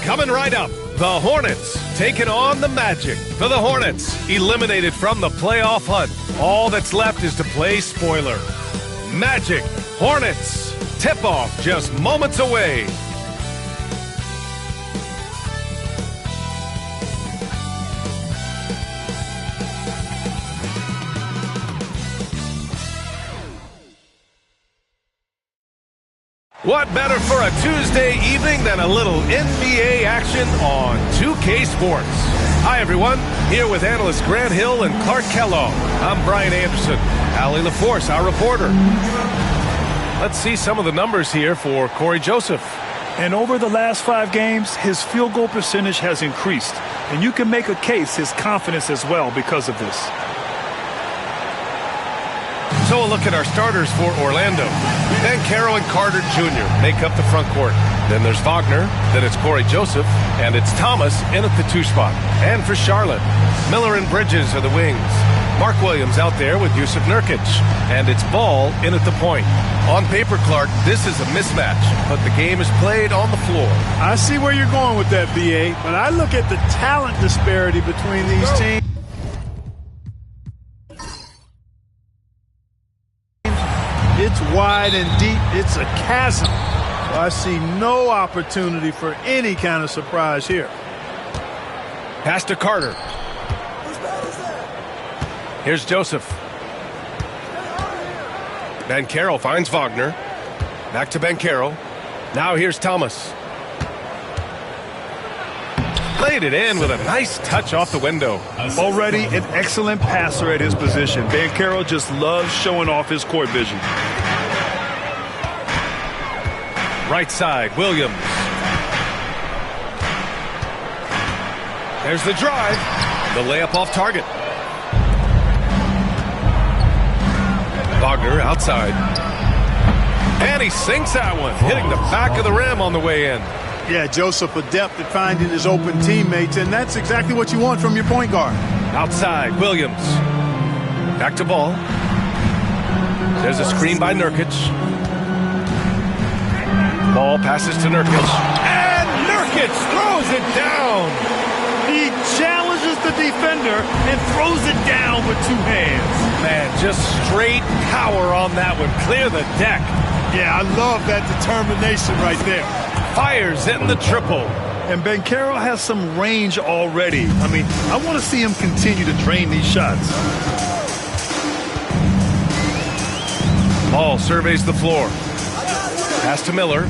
Coming right up, the Hornets taking on the Magic. For the Hornets, eliminated from the playoff hunt, all that's left is to play spoiler. Magic, Hornets, tip-off just moments away. What better for a Tuesday evening than a little NBA action on 2K Sports? Hi, everyone. Here with analysts Grant Hill and Clark Kellogg. I'm Brian Anderson. Allie LaForce, our reporter. Let's see some of the numbers here for Corey Joseph. And over the last 5 games, his field goal percentage has increased. And you can make a case his confidence as well because of this. So a look at our starters for Orlando. Banchero and Carter Jr. make up the front court. Then there's Wagner, then it's Corey Joseph, and it's Thomas in at the 2 spot. And for Charlotte, Miller and Bridges are the wings. Mark Williams out there with Yusuf Nurkic. And it's Ball in at the point. On paper, Clark, this is a mismatch, but the game is played on the floor. I see where you're going with that, BA, but I look at the talent disparity between these teams. It's wide and deep. It's a chasm. I see no opportunity for any kind of surprise here. Pass to Carter. Here's Joseph. Banchero finds Wagner. Back to Banchero. Now here's Thomas. Laid it in with a nice touch off the window. Already an excellent passer at his position. Banchero just loves showing off his court vision. Right side, Williams. There's the drive. The layup off target. Wagner outside. And he sinks that one, hitting the back of the rim on the way in. Yeah, Joseph adept at finding his open teammates, and that's exactly what you want from your point guard. Outside, Williams. Back to Ball. There's a screen by Nurkic. Ball passes to Nurkic. And Nurkic throws it down. He challenges the defender and throws it down with 2 hands. Man, just straight power on that one. Clear the deck. Yeah, I love that determination right there. Fires in the triple. And Banchero has some range already. I mean, I want to see him continue to drain these shots. Ball surveys the floor. Pass to Miller.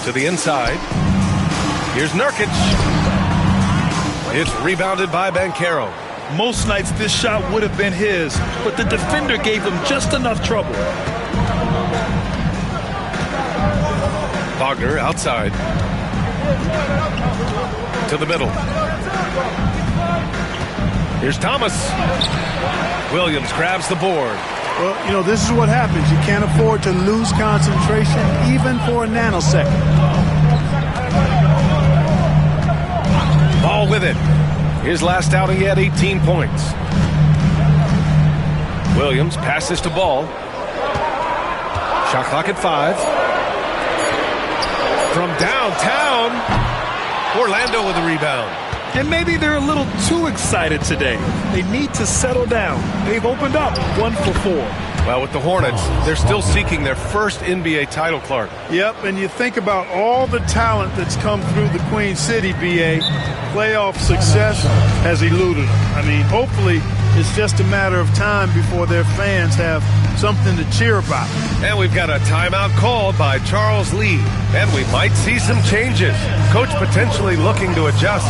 To the inside. Here's Nurkic. It's rebounded by Banchero. Most nights this shot would have been his, but the defender gave him just enough trouble. Wagner outside. To the middle. Here's Thomas. Williams grabs the board. Well, you know, this is what happens. You can't afford to lose concentration even for a nanosecond. Ball with it. His last outing, he had 18 points. Williams passes to Ball. Shot clock at 5. From downtown, Orlando with a rebound. And maybe they're a little too excited today. They need to settle down. They've opened up 1 for 4. Well, with the Hornets, they're still seeking their first NBA title, Clark. Yep, and you think about all the talent that's come through the Queen City, BA. Playoff success has eluded them. I mean, hopefully it's just a matter of time before their fans have something to cheer about. And we've got a timeout called by Charles Lee. And we might see some changes. Coach potentially looking to adjust.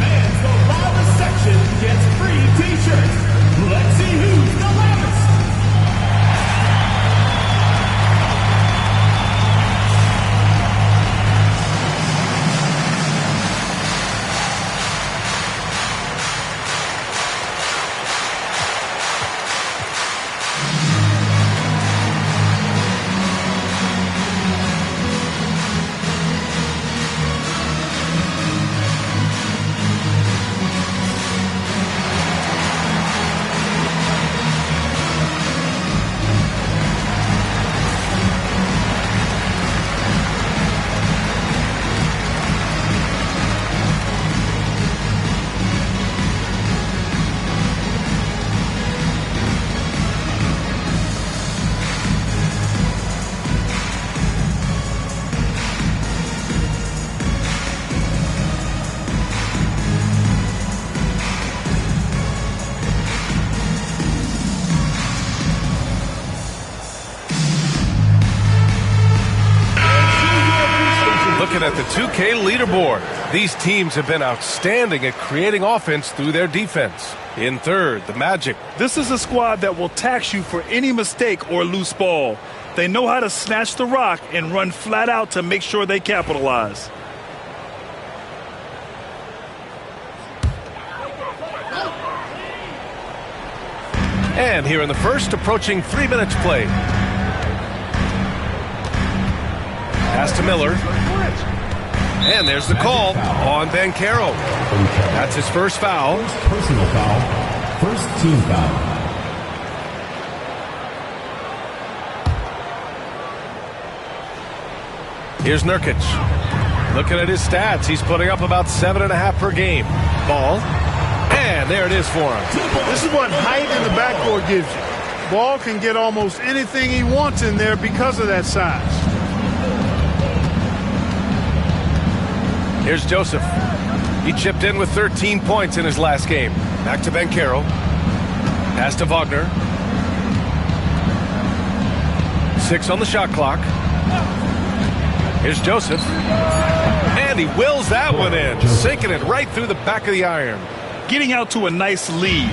And the loudest section gets free t-shirts. Let's see who's the loudest. looking at the 2K leaderboard. These teams have been outstanding at creating offense through their defense. In third, the Magic. This is a squad that will tax you for any mistake or loose ball. They know how to snatch the rock and run flat out to make sure they capitalize. And here in the first, approaching 3 minutes played. Pass to Miller. And there's the call on Banchero. That's his first foul. Personal foul. First team foul. Here's Nurkic. Looking at his stats, he's putting up about 7.5 per game. Ball. And there it is for him. This is what height in the backcourt gives you. Ball can get almost anything he wants in there because of that size. Here's Joseph. He chipped in with 13 points in his last game. Back to Banchero. Pass to Wagner. 6 on the shot clock. Here's Joseph. And he wills that one in, sinking it right through the back of the iron. Getting out to a nice lead.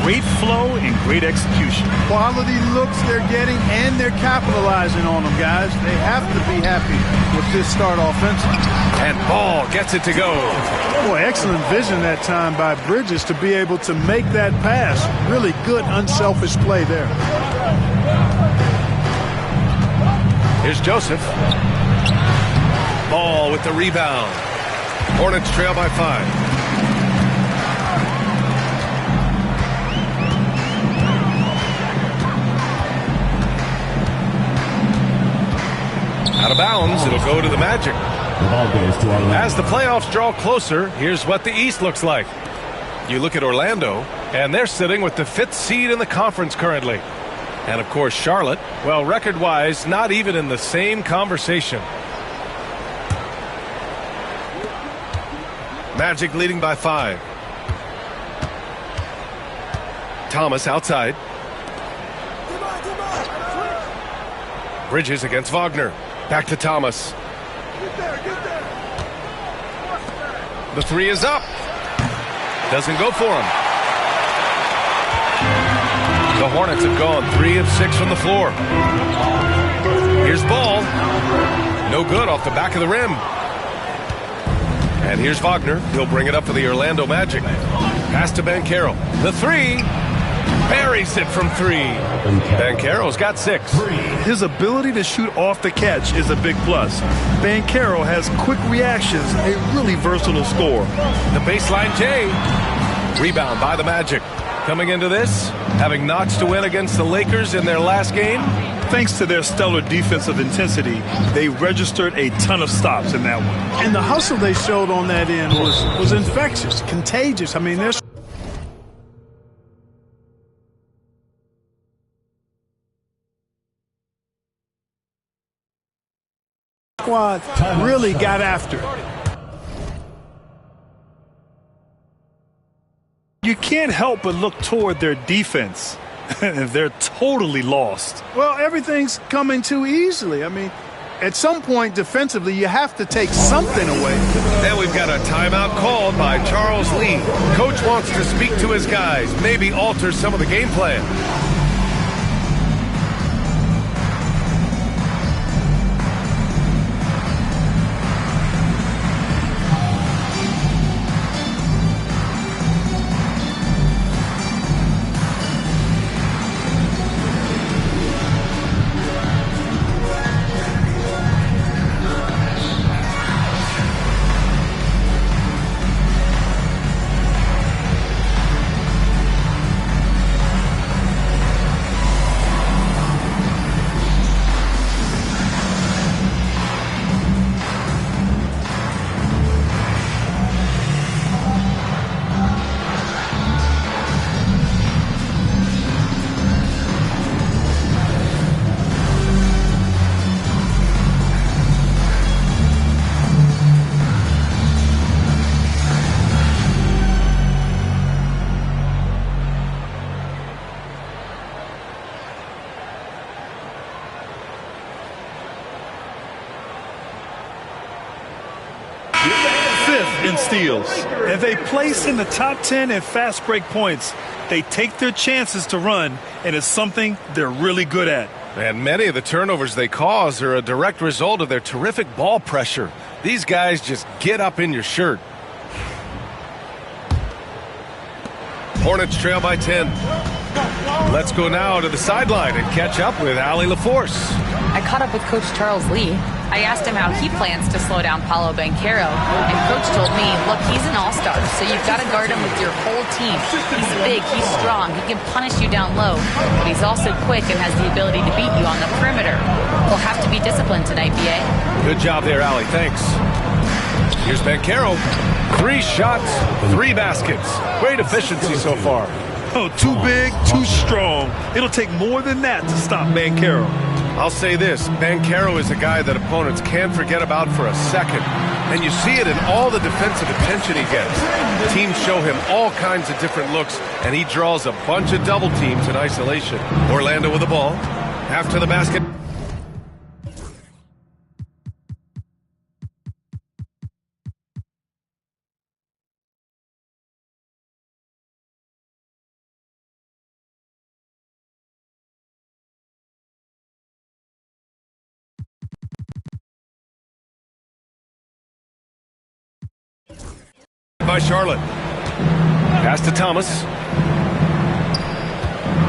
Great flow and great execution. Quality looks they're getting, and they're capitalizing on them, guys. They have to be happy with this start offensively. And Ball gets it to go. Boy, excellent vision that time by Bridges to be able to make that pass. Really good, unselfish play there. Here's Joseph. Ball with the rebound. Hornets trail by 5. Out of bounds, it'll go to the Magic. The ball goes to Orlando. As the playoffs draw closer, here's what the East looks like. You look at Orlando, and they're sitting with the 5th seed in the conference currently. And, of course, Charlotte, well, record-wise, not even in the same conversation. Magic leading by 5. Thomas outside. Bridges against Wagner. Back to Thomas. The 3 is up. Doesn't go for him. The Hornets have gone 3 of 6 from the floor. Here's Ball. No good off the back of the rim. And here's Wagner. He'll bring it up for the Orlando Magic. Pass to Banchero. The 3. Buries it from 3. Banchero's got 6. His ability to shoot off the catch is a big plus. Banchero has quick reactions, a really versatile scorer. The baseline J. Rebound by the Magic. Coming into this, having notched to win against the Lakers in their last game. Thanks to their stellar defensive intensity, they registered a ton of stops in that one. And the hustle they showed on that end was infectious, contagious. I mean, there's squad really got after it. You can't help but look toward their defense. They're totally lost. Well, everything's coming too easily. I mean, at some point defensively, you have to take something away. Then we've got a timeout called by Charles Lee. Coach wants to speak to his guys, maybe alter some of the game plan. and steals. And they place in the top 10 in fast break points. They take their chances to run, and it's something they're really good at. And many of the turnovers they cause are a direct result of their terrific ball pressure. These guys just get up in your shirt. Hornets trail by 10. Let's go now to the sideline and catch up with Allie LaForce. I caught up with Coach Charles Lee. I asked him how he plans to slow down Paolo Banchero, and Coach told me, look, he's an all-star, so you've got to guard him with your whole team. He's big, he's strong, he can punish you down low, but he's also quick and has the ability to beat you on the perimeter. We'll have to be disciplined tonight, B.A. Good job there, Allie. Thanks. Here's Banchero. 3 shots, 3 baskets. Great efficiency so far. Oh, too big, too strong. It'll take more than that to stop Banchero. I'll say this, Banchero is a guy that opponents can't forget about for a second. And you see it in all the defensive attention he gets. Teams show him all kinds of different looks, and he draws a bunch of double teams in isolation. Orlando with the ball. After the basket. By Charlotte. Pass to Thomas.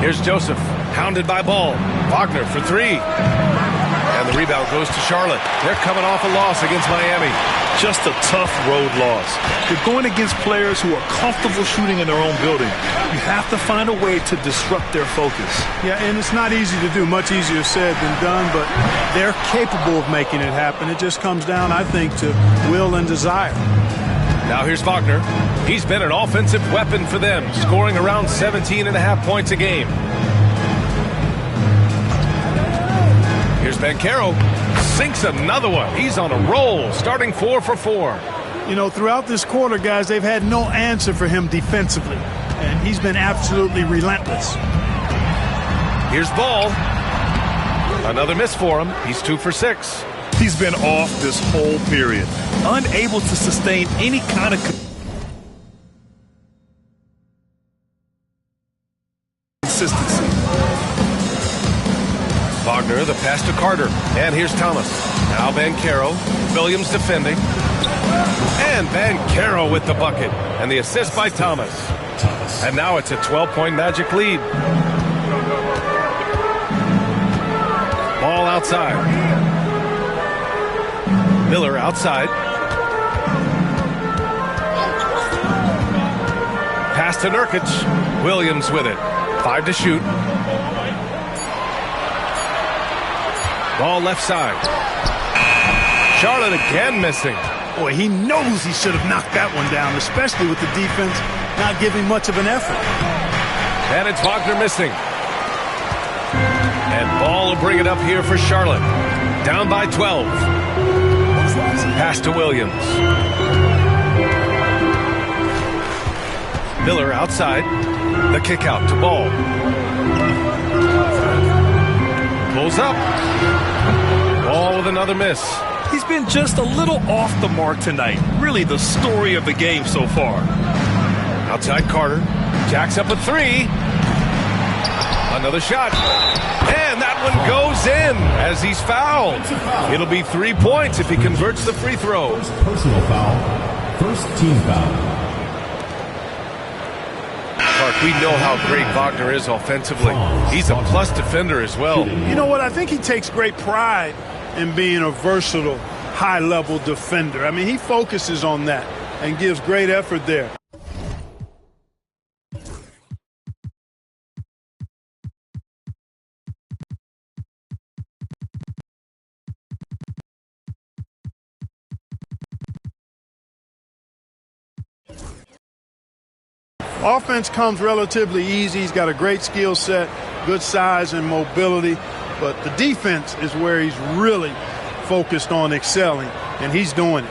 Here's Joseph. Hounded by Ball. Wagner for 3. And the rebound goes to Charlotte. They're coming off a loss against Miami. Just a tough road loss. You're going against players who are comfortable shooting in their own building. You have to find a way to disrupt their focus. Yeah, and it's not easy to do. Much easier said than done, but they're capable of making it happen. It just comes down, I think, to will and desire. Now here's Wagner. He's been an offensive weapon for them, scoring around 17.5 points a game. Here's Banchero. Sinks another one. He's on a roll, starting 4 for 4. You know, throughout this quarter, guys, they've had no answer for him defensively, and he's been absolutely relentless. Here's Ball. Another miss for him. He's 2 for 6. He's been off this whole period, unable to sustain any kind of consistency. Wagner, the pass to Carter. And here's Thomas. Now Banchero. Williams defending. And Banchero with the bucket. And the assist by Thomas. And now it's a 12-point Magic lead. Ball outside. Miller outside. Pass to Nurkic. Williams with it. 5 to shoot. Ball left side. Charlotte again missing. Boy, he knows he should have knocked that one down, especially with the defense not giving much of an effort. And it's Wagner missing. And Ball will bring it up here for Charlotte. Down by 12. Pass to Williams. Miller outside. The kick out to Ball. Pulls up. Ball with another miss. He's been just a little off the mark tonight. Really the story of the game so far. Outside Carter. Jacks up a 3. Another shot. And that one goes in as he's fouled. It'll be 3 points if he converts the free throw. First personal foul. First team foul. Clark, we know how great Wagner is offensively. He's a plus defender as well. You know what? I think he takes great pride in being a versatile, high-level defender. I mean, he focuses on that and gives great effort there. Offense comes relatively easy. He's got a great skill set, good size and mobility. But the defense is where he's really focused on excelling, and he's doing it.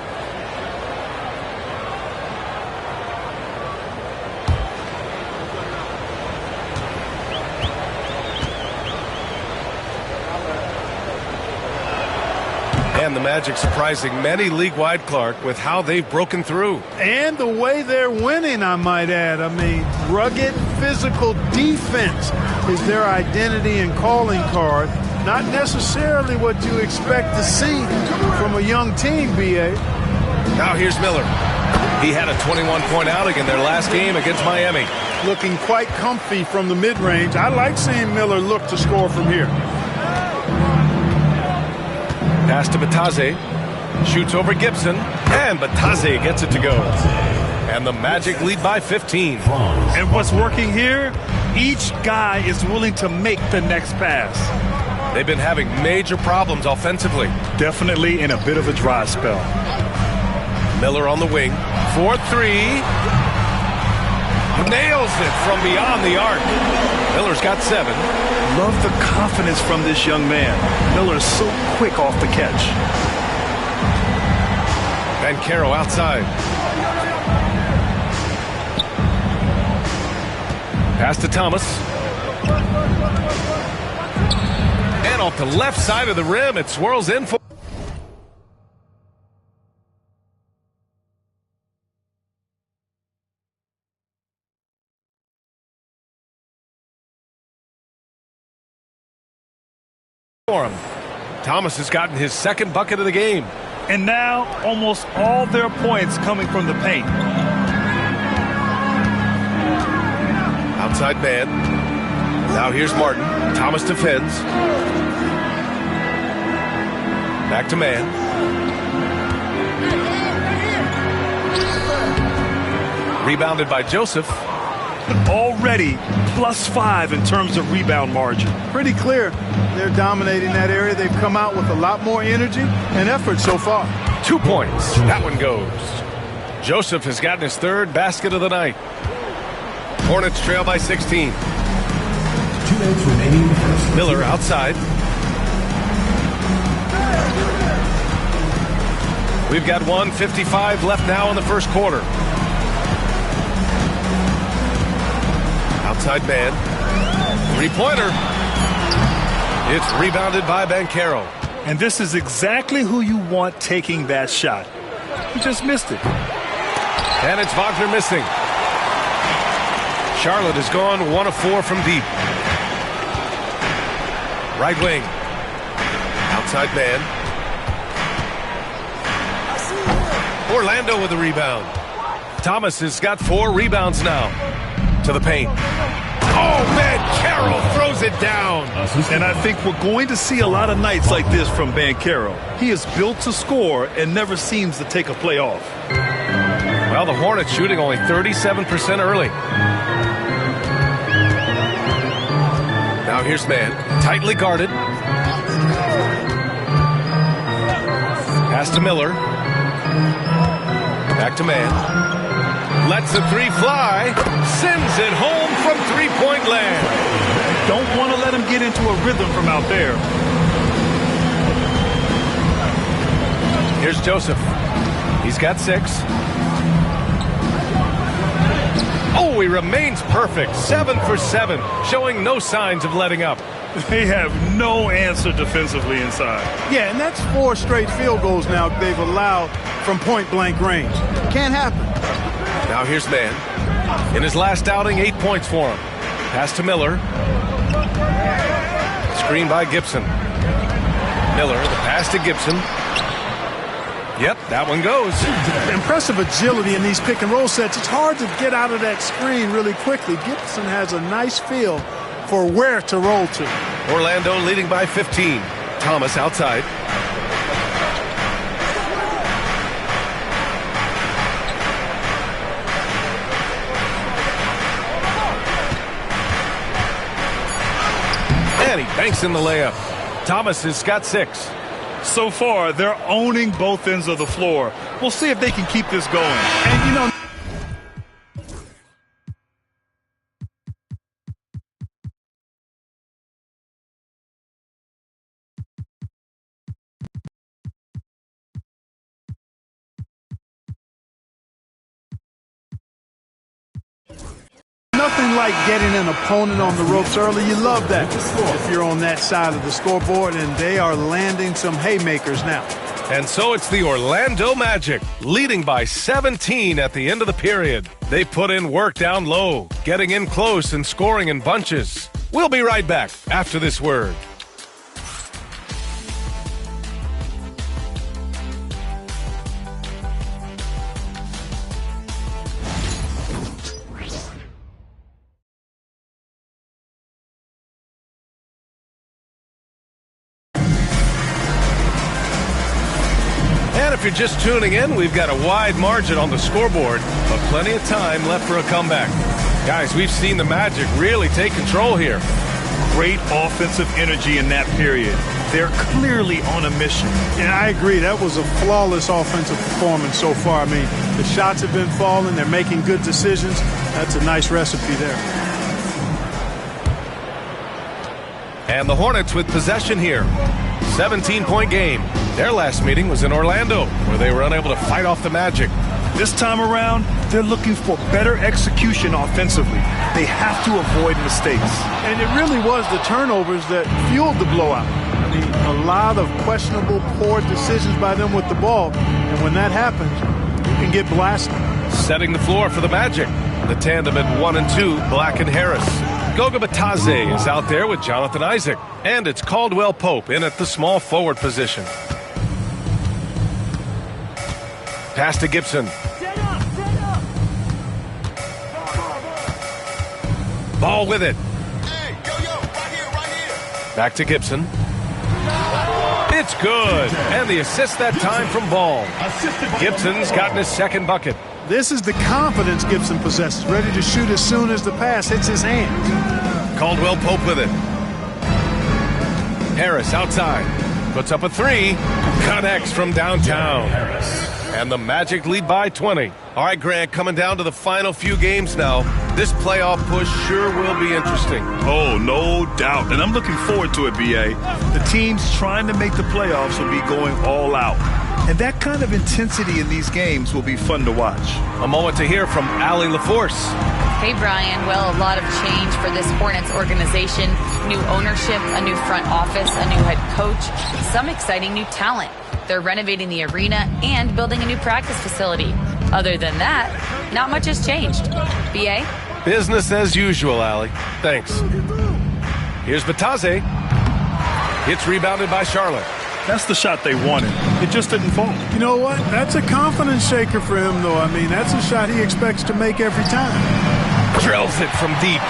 And the Magic surprising many league-wide, Clark, with how they've broken through. And the way they're winning, I might add. I mean, rugged physical defense is their identity and calling card. Not necessarily what you expect to see from a young team, B.A. Now here's Miller. He had a 21-point outing in their last game against Miami. Looking quite comfy from the mid-range. I like seeing Miller look to score from here. Pass to Batase. Shoots over Gibson. And Batase gets it to go. And the Magic lead by 15. And what's working here? Each guy is willing to make the next pass. They've been having major problems offensively. Definitely in a bit of a dry spell. Miller on the wing. 4-3. Nails it from beyond the arc. Miller's got 7. Love the confidence from this young man. Miller's so quick off the catch. Banchero outside. Pass to Thomas. And off the left side of the rim, it swirls in for... him. Thomas has gotten his second bucket of the game. And now almost all their points coming from the paint. Outside man. Now here's Martin. Thomas defends. Back to man. Rebounded by Joseph. Already +5 in terms of rebound margin. Pretty clear they're dominating that area. They've come out with a lot more energy and effort so far. 2 points. That one goes. Joseph has gotten his third basket of the night. Hornets trail by 16. 2 minutes remaining. Miller outside. We've got 1:55 left now in the first quarter. Outside man. 3-pointer. It's rebounded by Banchero. And this is exactly who you want taking that shot. He just missed it. And it's Wagner missing. Charlotte has gone 1 of 4 from deep. Right wing. Outside man. Orlando with the rebound. Thomas has got 4 rebounds now. To the paint. Oh, Banchero throws it down. And I think we're going to see a lot of nights like this from Banchero. He is built to score and never seems to take a play off. Well, the Hornets shooting only 37% early. Now here's man. Tightly guarded. Pass to Miller. Back to man. Lets the 3 fly. Sends it home from 3-point land. Don't want to let him get into a rhythm from out there. Here's Joseph. He's got 6. Oh, he remains perfect. 7 for 7. Showing no signs of letting up. They have no answer defensively inside. Yeah, and that's 4 straight field goals now they've allowed from point-blank range. Can't happen. Now here's man. In his last outing, 8 points for him. Pass to Miller. Screen by Gibson. Miller, the pass to Gibson. Yep, that one goes. Impressive agility in these pick-and-roll sets. It's hard to get out of that screen really quickly. Gibson has a nice feel for where to roll to. Orlando leading by 15. Thomas outside. And he banks in the layup. Thomas has got 6. So far, they're owning both ends of the floor. We'll see if they can keep this going. And, you know, nothing like getting an opponent on the ropes early. You love that if you're on that side of the scoreboard, and they are landing some haymakers now. And so it's the Orlando Magic, leading by 17 at the end of the period. They put in work down low, getting in close and scoring in bunches. We'll be right back after this word. And if you're just tuning in, we've got a wide margin on the scoreboard, but plenty of time left for a comeback. Guys, we've seen the Magic really take control here. Great offensive energy in that period. They're clearly on a mission. And I agree, that was a flawless offensive performance so far. I mean, the shots have been falling. They're making good decisions. That's a nice recipe there. And the Hornets with possession here. 17-point game. Their last meeting was in Orlando, where they were unable to fight off the Magic. This time around, they're looking for better execution offensively. They have to avoid mistakes. And it really was the turnovers that fueled the blowout. I mean, a lot of questionable, poor decisions by them with the ball. And when that happens, you can get blasted. Setting the floor for the Magic. The tandem at 1 and 2, Black and Harris. Goga Bitadze is out there with Jonathan Isaac. And it's Caldwell Pope in at the small forward position. Pass to Gibson. Ball with it. Back to Gibson. It's good. And the assist that time from Ball. Gibson's gotten his second bucket. This is the confidence Gibson possesses, ready to shoot as soon as the pass hits his hands. Caldwell Pope with it. Harris outside. Puts up a three. Connects from downtown. And the Magic lead by 20. All right, Grant, coming down to the final few games now. This playoff push sure will be interesting. Oh, no doubt. And I'm looking forward to it, B.A. The teams trying to make the playoffs will be going all out. And that kind of intensity in these games will be fun to watch. A moment to hear from Allie LaForce. Hey, Brian. Well, a lot of change for this Hornets organization. New ownership, a new front office, a new head coach, some exciting new talent. They're renovating the arena and building a new practice facility. Other than that, not much has changed. B.A.? Business as usual, Allie. Thanks. Here's Bitadze. It's rebounded by Charlotte. That's the shot they wanted. It just didn't fall. You know what? That's a confidence shaker for him, though. I mean, that's a shot he expects to make every time. Drills it from deep.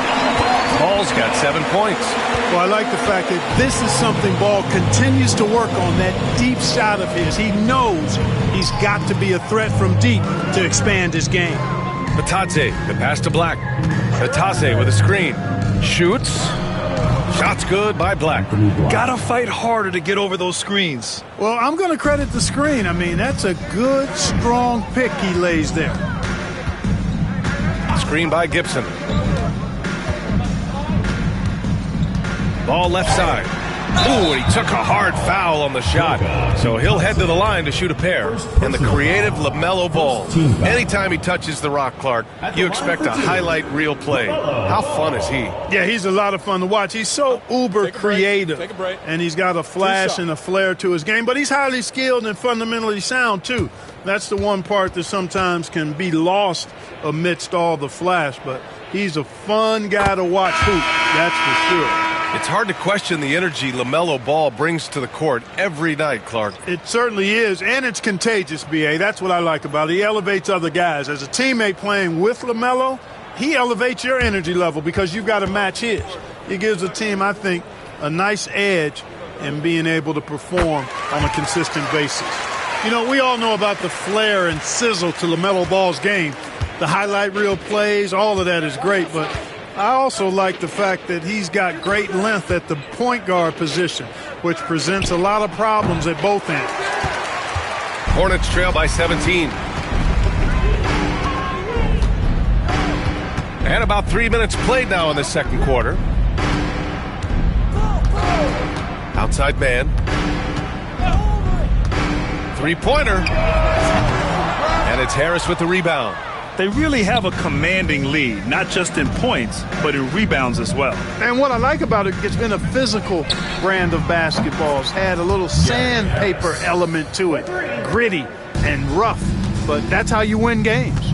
Ball's got 7 points. Well, I like the fact that this is something Ball continues to work on, that deep shot of his. He knows he's got to be a threat from deep to expand his game. Bitadze, the pass to Black. Bitadze with a screen. Shoots. Shot's good by Black. Gotta fight harder to get over those screens. Well, I'm going to credit the screen. I mean, that's a good, strong pick he lays there. Screen by Gibson. Ball left side. Ooh, and he took a hard foul on the shot. So he'll head to the line to shoot a pair. And the creative LaMelo Ball. Anytime he touches the rock, Clark, you expect a highlight reel play. How fun is he? Yeah, he's a lot of fun to watch. He's so uber creative. And he's got a flash and a flair to his game. But he's highly skilled and fundamentally sound, too. That's the one part that sometimes can be lost amidst all the flash. But he's a fun guy to watch hoop, that's for sure. It's hard to question the energy LaMelo Ball brings to the court every night, Clark. It certainly is, and it's contagious, B.A. That's what I like about it. He elevates other guys. As a teammate playing with LaMelo, he elevates your energy level because you've got to match his. He gives the team, I think, a nice edge in being able to perform on a consistent basis. You know, we all know about the flair and sizzle to LaMelo Ball's game. The highlight reel plays, all of that is great, but I also like the fact that he's got great length at the point guard position, which presents a lot of problems at both ends. Hornets trail by 17. And about 3 minutes played now in the second quarter. Outside man. Three-pointer. And it's Harris with the rebound. They really have a commanding lead, not just in points, but in rebounds as well. And what I like about it, it's been a physical brand of basketball. It's had a little sandpaper element to it, gritty and rough, but that's how you win games.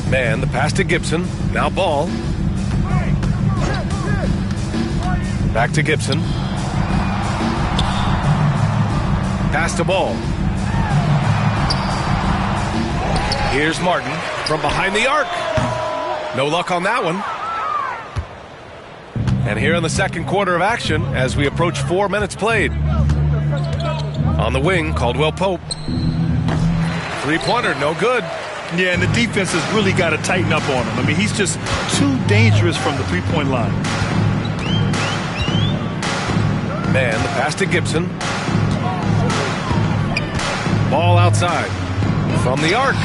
Man, the pass to Gibson. Now ball. Back to Gibson. Pass to ball. Here's Martin from behind the arc. No luck on that one. And here in the second quarter of action as we approach 4 minutes played. On the wing, Caldwell Pope. Three-pointer, no good. Yeah, and the defense has really got to tighten up on him. I mean, he's just too dangerous from the three-point line. Man, the pass to Gibson. Ball outside. From the arc.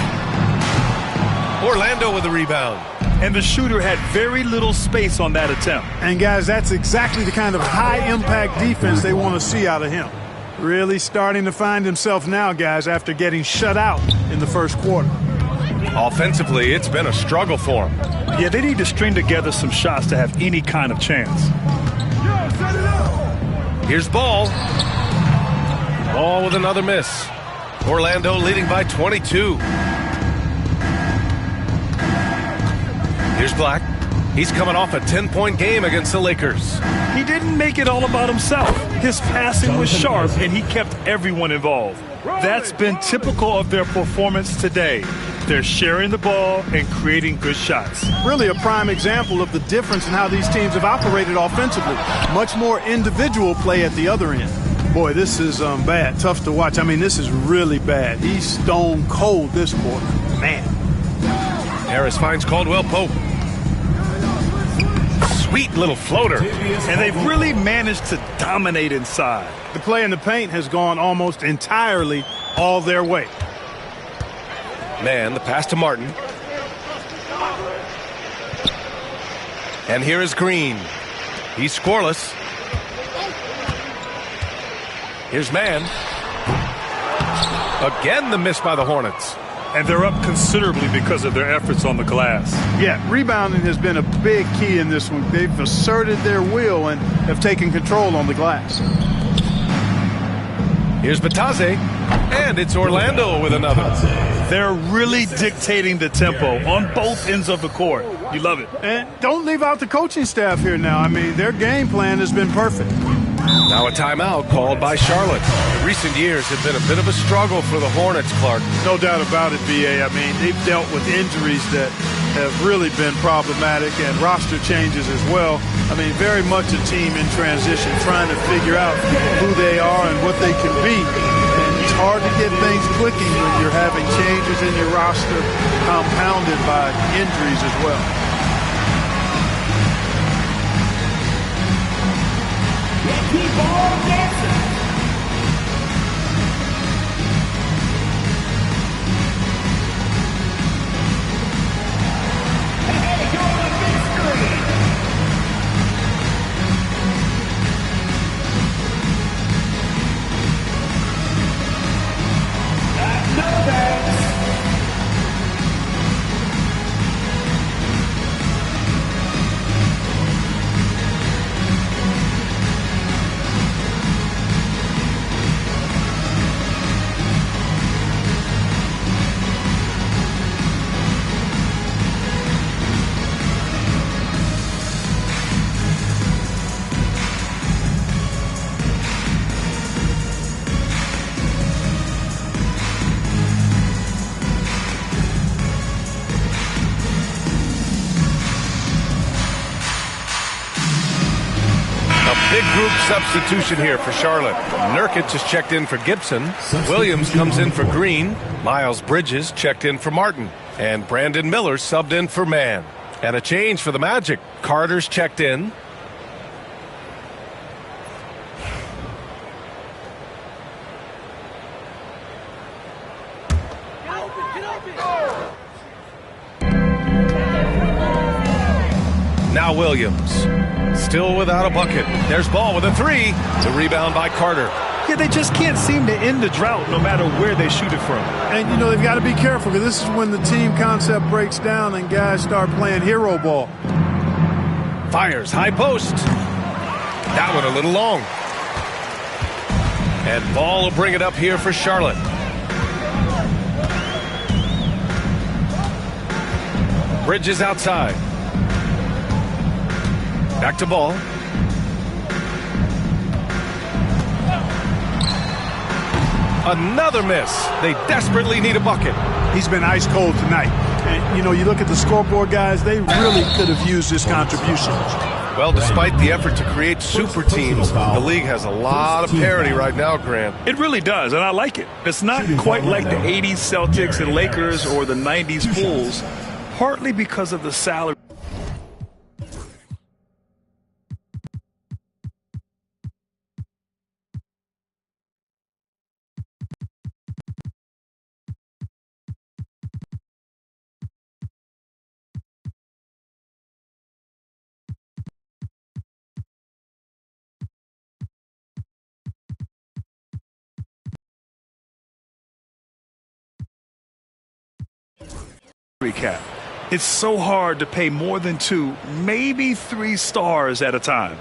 Orlando with the rebound. And the shooter had very little space on that attempt. And, guys, that's exactly the kind of high-impact defense they want to see out of him. Really starting to find himself now, guys, after getting shut out in the first quarter. Offensively, it's been a struggle for him. Yeah, they need to string together some shots to have any kind of chance. Here's Ball. Ball with another miss. Orlando leading by 22. Here's Black. He's coming off a 10-point game against the Lakers. He didn't make it all about himself. His passing was sharp, and he kept everyone involved. That's been typical of their performance today. They're sharing the ball and creating good shots. Really a prime example of the difference in how these teams have operated offensively. Much more individual play at the other end. Boy, this is bad. Tough to watch. I mean, this is really bad. He's stone cold this quarter. Man. Harris finds Caldwell Pope. Sweet little floater. And they've really managed to dominate inside. The play in the paint has gone almost entirely all their way. Man, the pass to Martin. And here is Green. He's scoreless. Here's Man. Again, the miss by the Hornets. And they're up considerably because of their efforts on the glass. Yeah, rebounding has been a big key in this one. They've asserted their will and have taken control on the glass. Here's Batase. And it's Orlando with another. They're really dictating the tempo on both ends of the court. You love it. And don't leave out the coaching staff here now. I mean, their game plan has been perfect. Now a timeout called by Charlotte. Recent years have been a bit of a struggle for the Hornets, Clark. No doubt about it, B.A. I mean, they've dealt with injuries that have really been problematic and roster changes as well. I mean, very much a team in transition, trying to figure out who they are and what they can be. And it's hard to get things clicking when you're having changes in your roster compounded by injuries as well. Keep on dancing. Hey, go to the big screen. No thanks. Big group substitution here for Charlotte. Nurkic has checked in for Gibson. Williams comes in for Green. Miles Bridges checked in for Martin. And Brandon Miller subbed in for Mann. And a change for the Magic. Carter's checked in. Now Williams. Still without a bucket. There's Ball with a three. The rebound by Carter. Yeah, they just can't seem to end the drought no matter where they shoot it from. And, you know, they've got to be careful because this is when the team concept breaks down and guys start playing hero ball. Fires high post. That one a little long. And Ball will bring it up here for Charlotte. Bridges outside. Back to Ball. Another miss. They desperately need a bucket. He's been ice cold tonight. And, you know, you look at the scoreboard, guys, they really could have used this contribution. Well, despite the effort to create super teams, the league has a lot of parity right now, Grant. It really does, and I like it. It's not quite like the 80s Celtics and Lakers or the 90s Bulls, partly because of the salary. Cap. It's so hard to pay more than 2, maybe 3 stars at a time.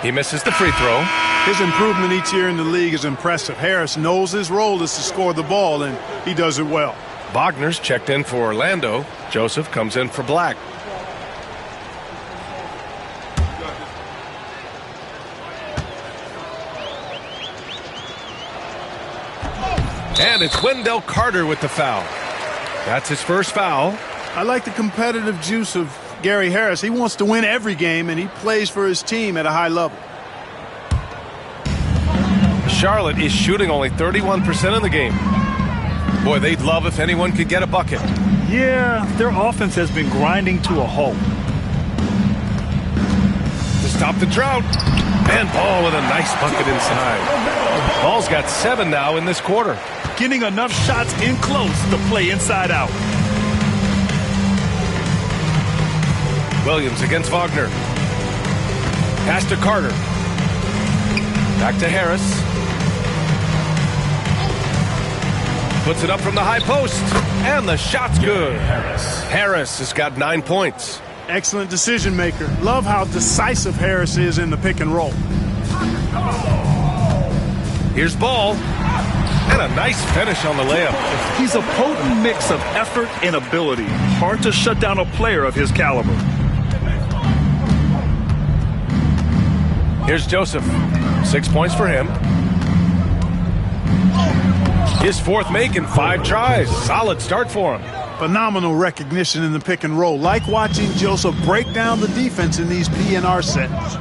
He misses the free throw. His improvement each year in the league is impressive. Harris knows his role is to score the ball, and he does it well. Wagner's checked in for Orlando. Joseph comes in for Black. And it's Wendell Carter with the foul. That's his first foul. I like the competitive juice of Gary Harris. He wants to win every game, and he plays for his team at a high level. Charlotte is shooting only 31% in the game. Boy, they'd love if anyone could get a bucket. Yeah, their offense has been grinding to a halt. To stop the drought. And Ball with a nice bucket inside. Ball's got 7 now in this quarter. Getting enough shots in close to play inside out. Williams against Wagner. Pass to Carter. Back to Harris. Puts it up from the high post. And the shot's good. Harris has got 9 points. Excellent decision maker. Love how decisive Harris is in the pick and roll. Here's Ball. And a nice finish on the layup. He's a potent mix of effort and ability. Hard to shut down a player of his caliber. Here's Joseph. 6 points for him. His 4th make in 5 tries. Solid start for him. Phenomenal recognition in the pick and roll. Like watching Joseph break down the defense in these PNR sets.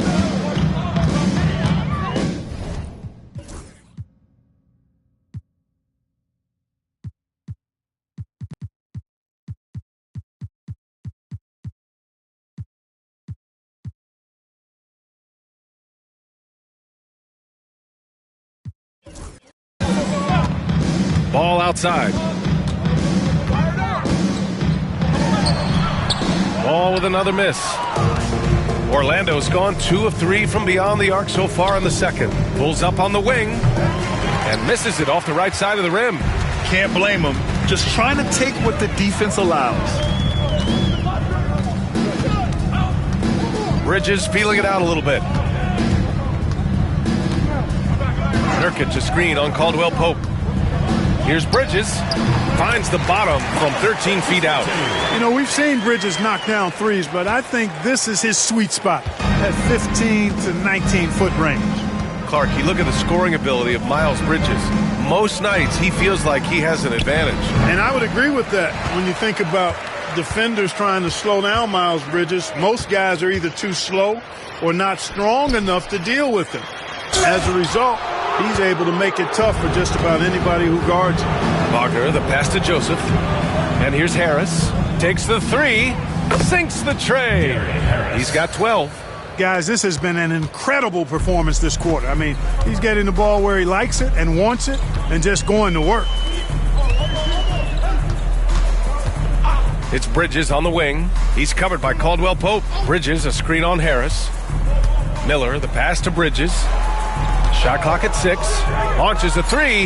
Ball outside. Ball with another miss. Orlando's gone 2 of 3 from beyond the arc so far in the second. Pulls up on the wing and misses it off the right side of the rim. Can't blame him. Just trying to take what the defense allows. Bridges feeling it out a little bit. Nurkic a screen on Caldwell Pope. Here's Bridges. Finds the bottom from 13 feet out. You know, we've seen Bridges knock down threes, but I think this is his sweet spot at 15 to 19-foot range. Clark, you look at the scoring ability of Miles Bridges. Most nights he feels like he has an advantage. And I would agree with that when you think about defenders trying to slow down Miles Bridges. Most guys are either too slow or not strong enough to deal with him. As a result, he's able to make it tough for just about anybody who guards him. Wagner, the pass to Joseph. And here's Harris. Takes the three. Sinks the tray. He's got 12. Guys, this has been an incredible performance this quarter. I mean, he's getting the ball where he likes it and wants it and just going to work. It's Bridges on the wing. He's covered by Caldwell Pope. Bridges, a screen on Harris. Miller, the pass to Bridges. Shot clock at 6. Launches a three.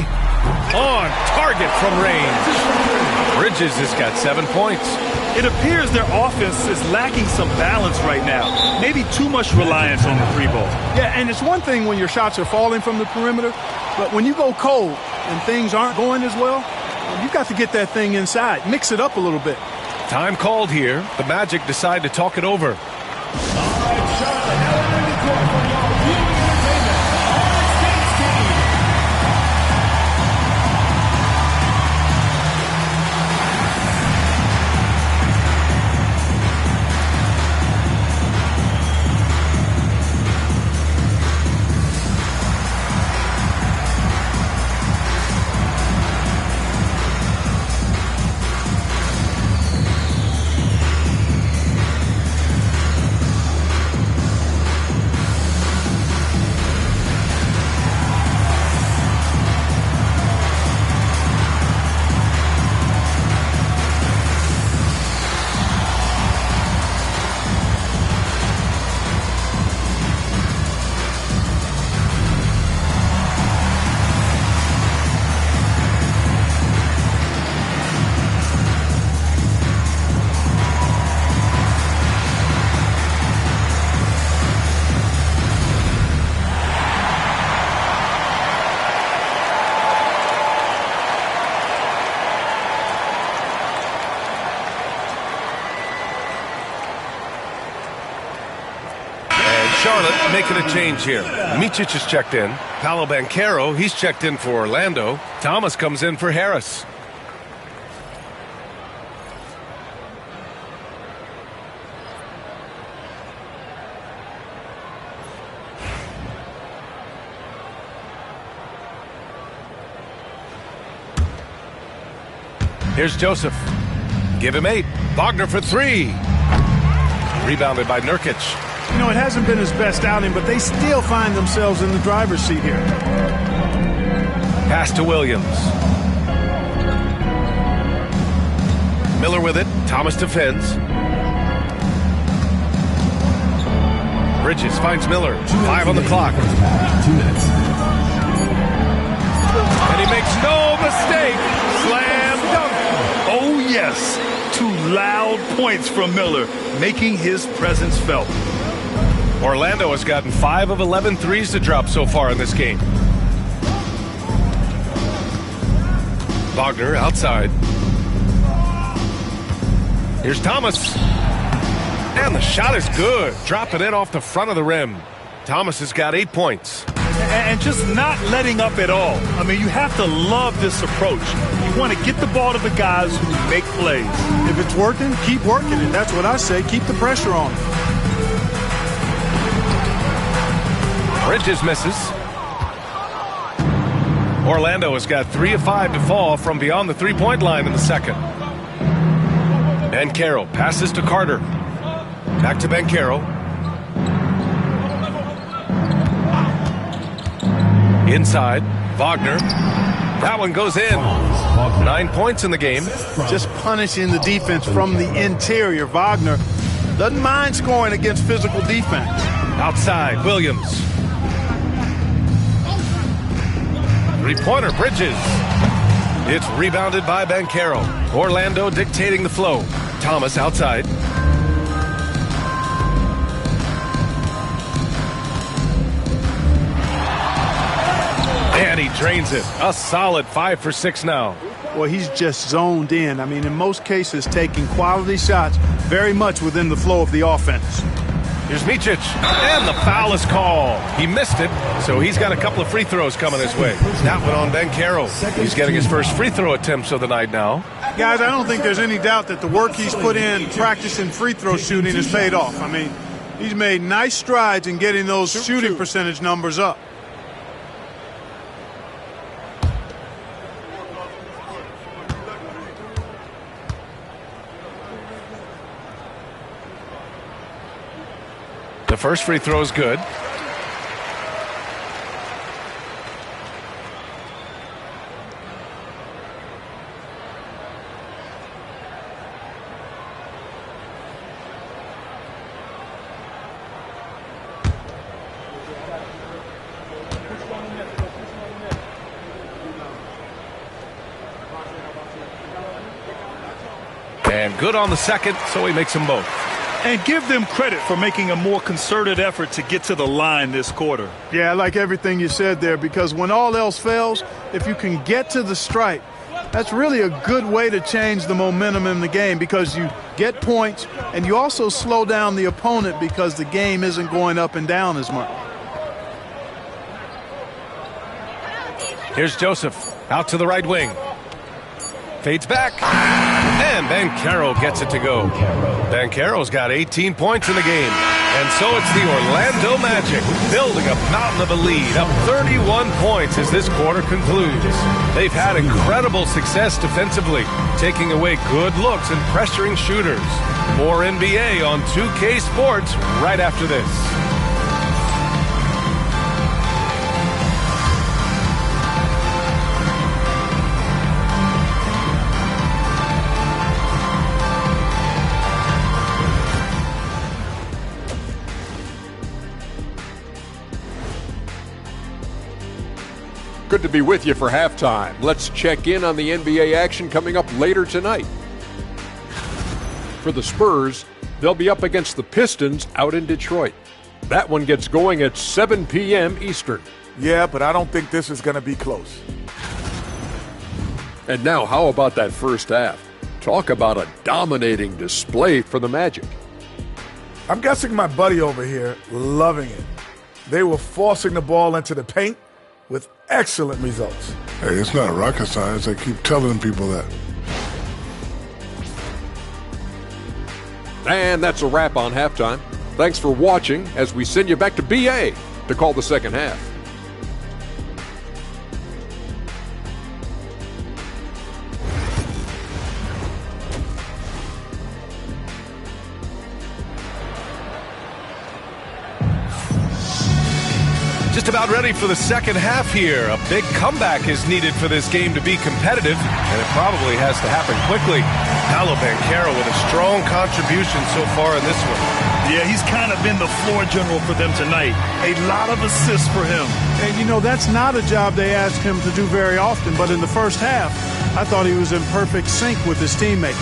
On target from range. Bridges has got 7 points. It appears their offense is lacking some balance right now. Maybe too much reliance on the three ball. Yeah, and it's one thing when your shots are falling from the perimeter, but when you go cold and things aren't going as well, you've got to get that thing inside. Mix it up a little bit. Time called here. The Magic decide to talk it over. Charlotte making a change here. Micic is checked in. Paolo Banchero, he's checked in for Orlando. Thomas comes in for Harris. Here's Joseph. Give him 8. Wagner for 3. Rebounded by Nurkic. You know, it hasn't been his best outing, but they still find themselves in the driver's seat here. Pass to Williams. Miller with it. Thomas defends. Bridges finds Miller. 5 on the clock. 2 minutes. And he makes no mistake. Slam dunk. Oh, yes. 2 loud points from Miller, making his presence felt. Orlando has gotten 5 of 11 threes to drop so far in this game. Wagner outside. Here's Thomas. And the shot is good. Dropping it off the front of the rim. Thomas has got 8 points. And just not letting up at all. I mean, you have to love this approach. You want to get the ball to the guys who make plays. If it's working, keep working it. That's what I say. Keep the pressure on. Bridges misses. Orlando has got 3 of 5 to fall from beyond the three-point line in the second. Banchero passes to Carter. Back to Banchero. Inside, Wagner. That one goes in. 9 points in the game. Just punishing the defense from the interior. Wagner doesn't mind scoring against physical defense. Outside, Williams. Three-pointer, Bridges. It's rebounded by Banchero. Orlando dictating the flow. Thomas outside. And he drains it. A solid 5 for 6 now. Well, he's just zoned in. I mean, in most cases, taking quality shots very much within the flow of the offense. Here's Micic, and the foul is called. He missed it, so he's got a couple of free throws coming his way. That one on Banchero. He's getting his first free throw attempts of the night now. Guys, I don't think there's any doubt that the work he's put in practicing free throw shooting has paid off. I mean, he's made nice strides in getting those shooting percentage numbers up. The first free throw is good. And good on the second, so he makes them both. And give them credit for making a more concerted effort to get to the line this quarter. Yeah, I like everything you said there, because when all else fails, if you can get to the stripe, that's really a good way to change the momentum in the game, because you get points and you also slow down the opponent because the game isn't going up and down as much. Here's Joseph out to the right wing. Fades back. And Banchero gets it to go. Banchero's got 18 points in the game. And so it's the Orlando Magic building a mountain of a lead, up 31 points as this quarter concludes. They've had incredible success defensively, taking away good looks and pressuring shooters. More NBA on 2K Sports right after this. Good to be with you for halftime. Let's check in on the NBA action coming up later tonight. For the Spurs, they'll be up against the Pistons out in Detroit. That one gets going at 7 p.m. Eastern. Yeah, but I don't think this is going to be close. And now, how about that first half? Talk about a dominating display for the Magic. I'm guessing my buddy over here loving it. They were forcing the ball into the paint with excellent results. Hey, it's not rocket science. I keep telling people that. And that's a wrap on halftime. Thanks for watching as we send you back to BA to call the second half. Just about ready for the second half here. A big comeback is needed for this game to be competitive, and it probably has to happen quickly. Paolo Banchero with a strong contribution so far in this one. Yeah, he's kind of been the floor general for them tonight. A lot of assists for him. And, you know, that's not a job they ask him to do very often, but in the first half, I thought he was in perfect sync with his teammates.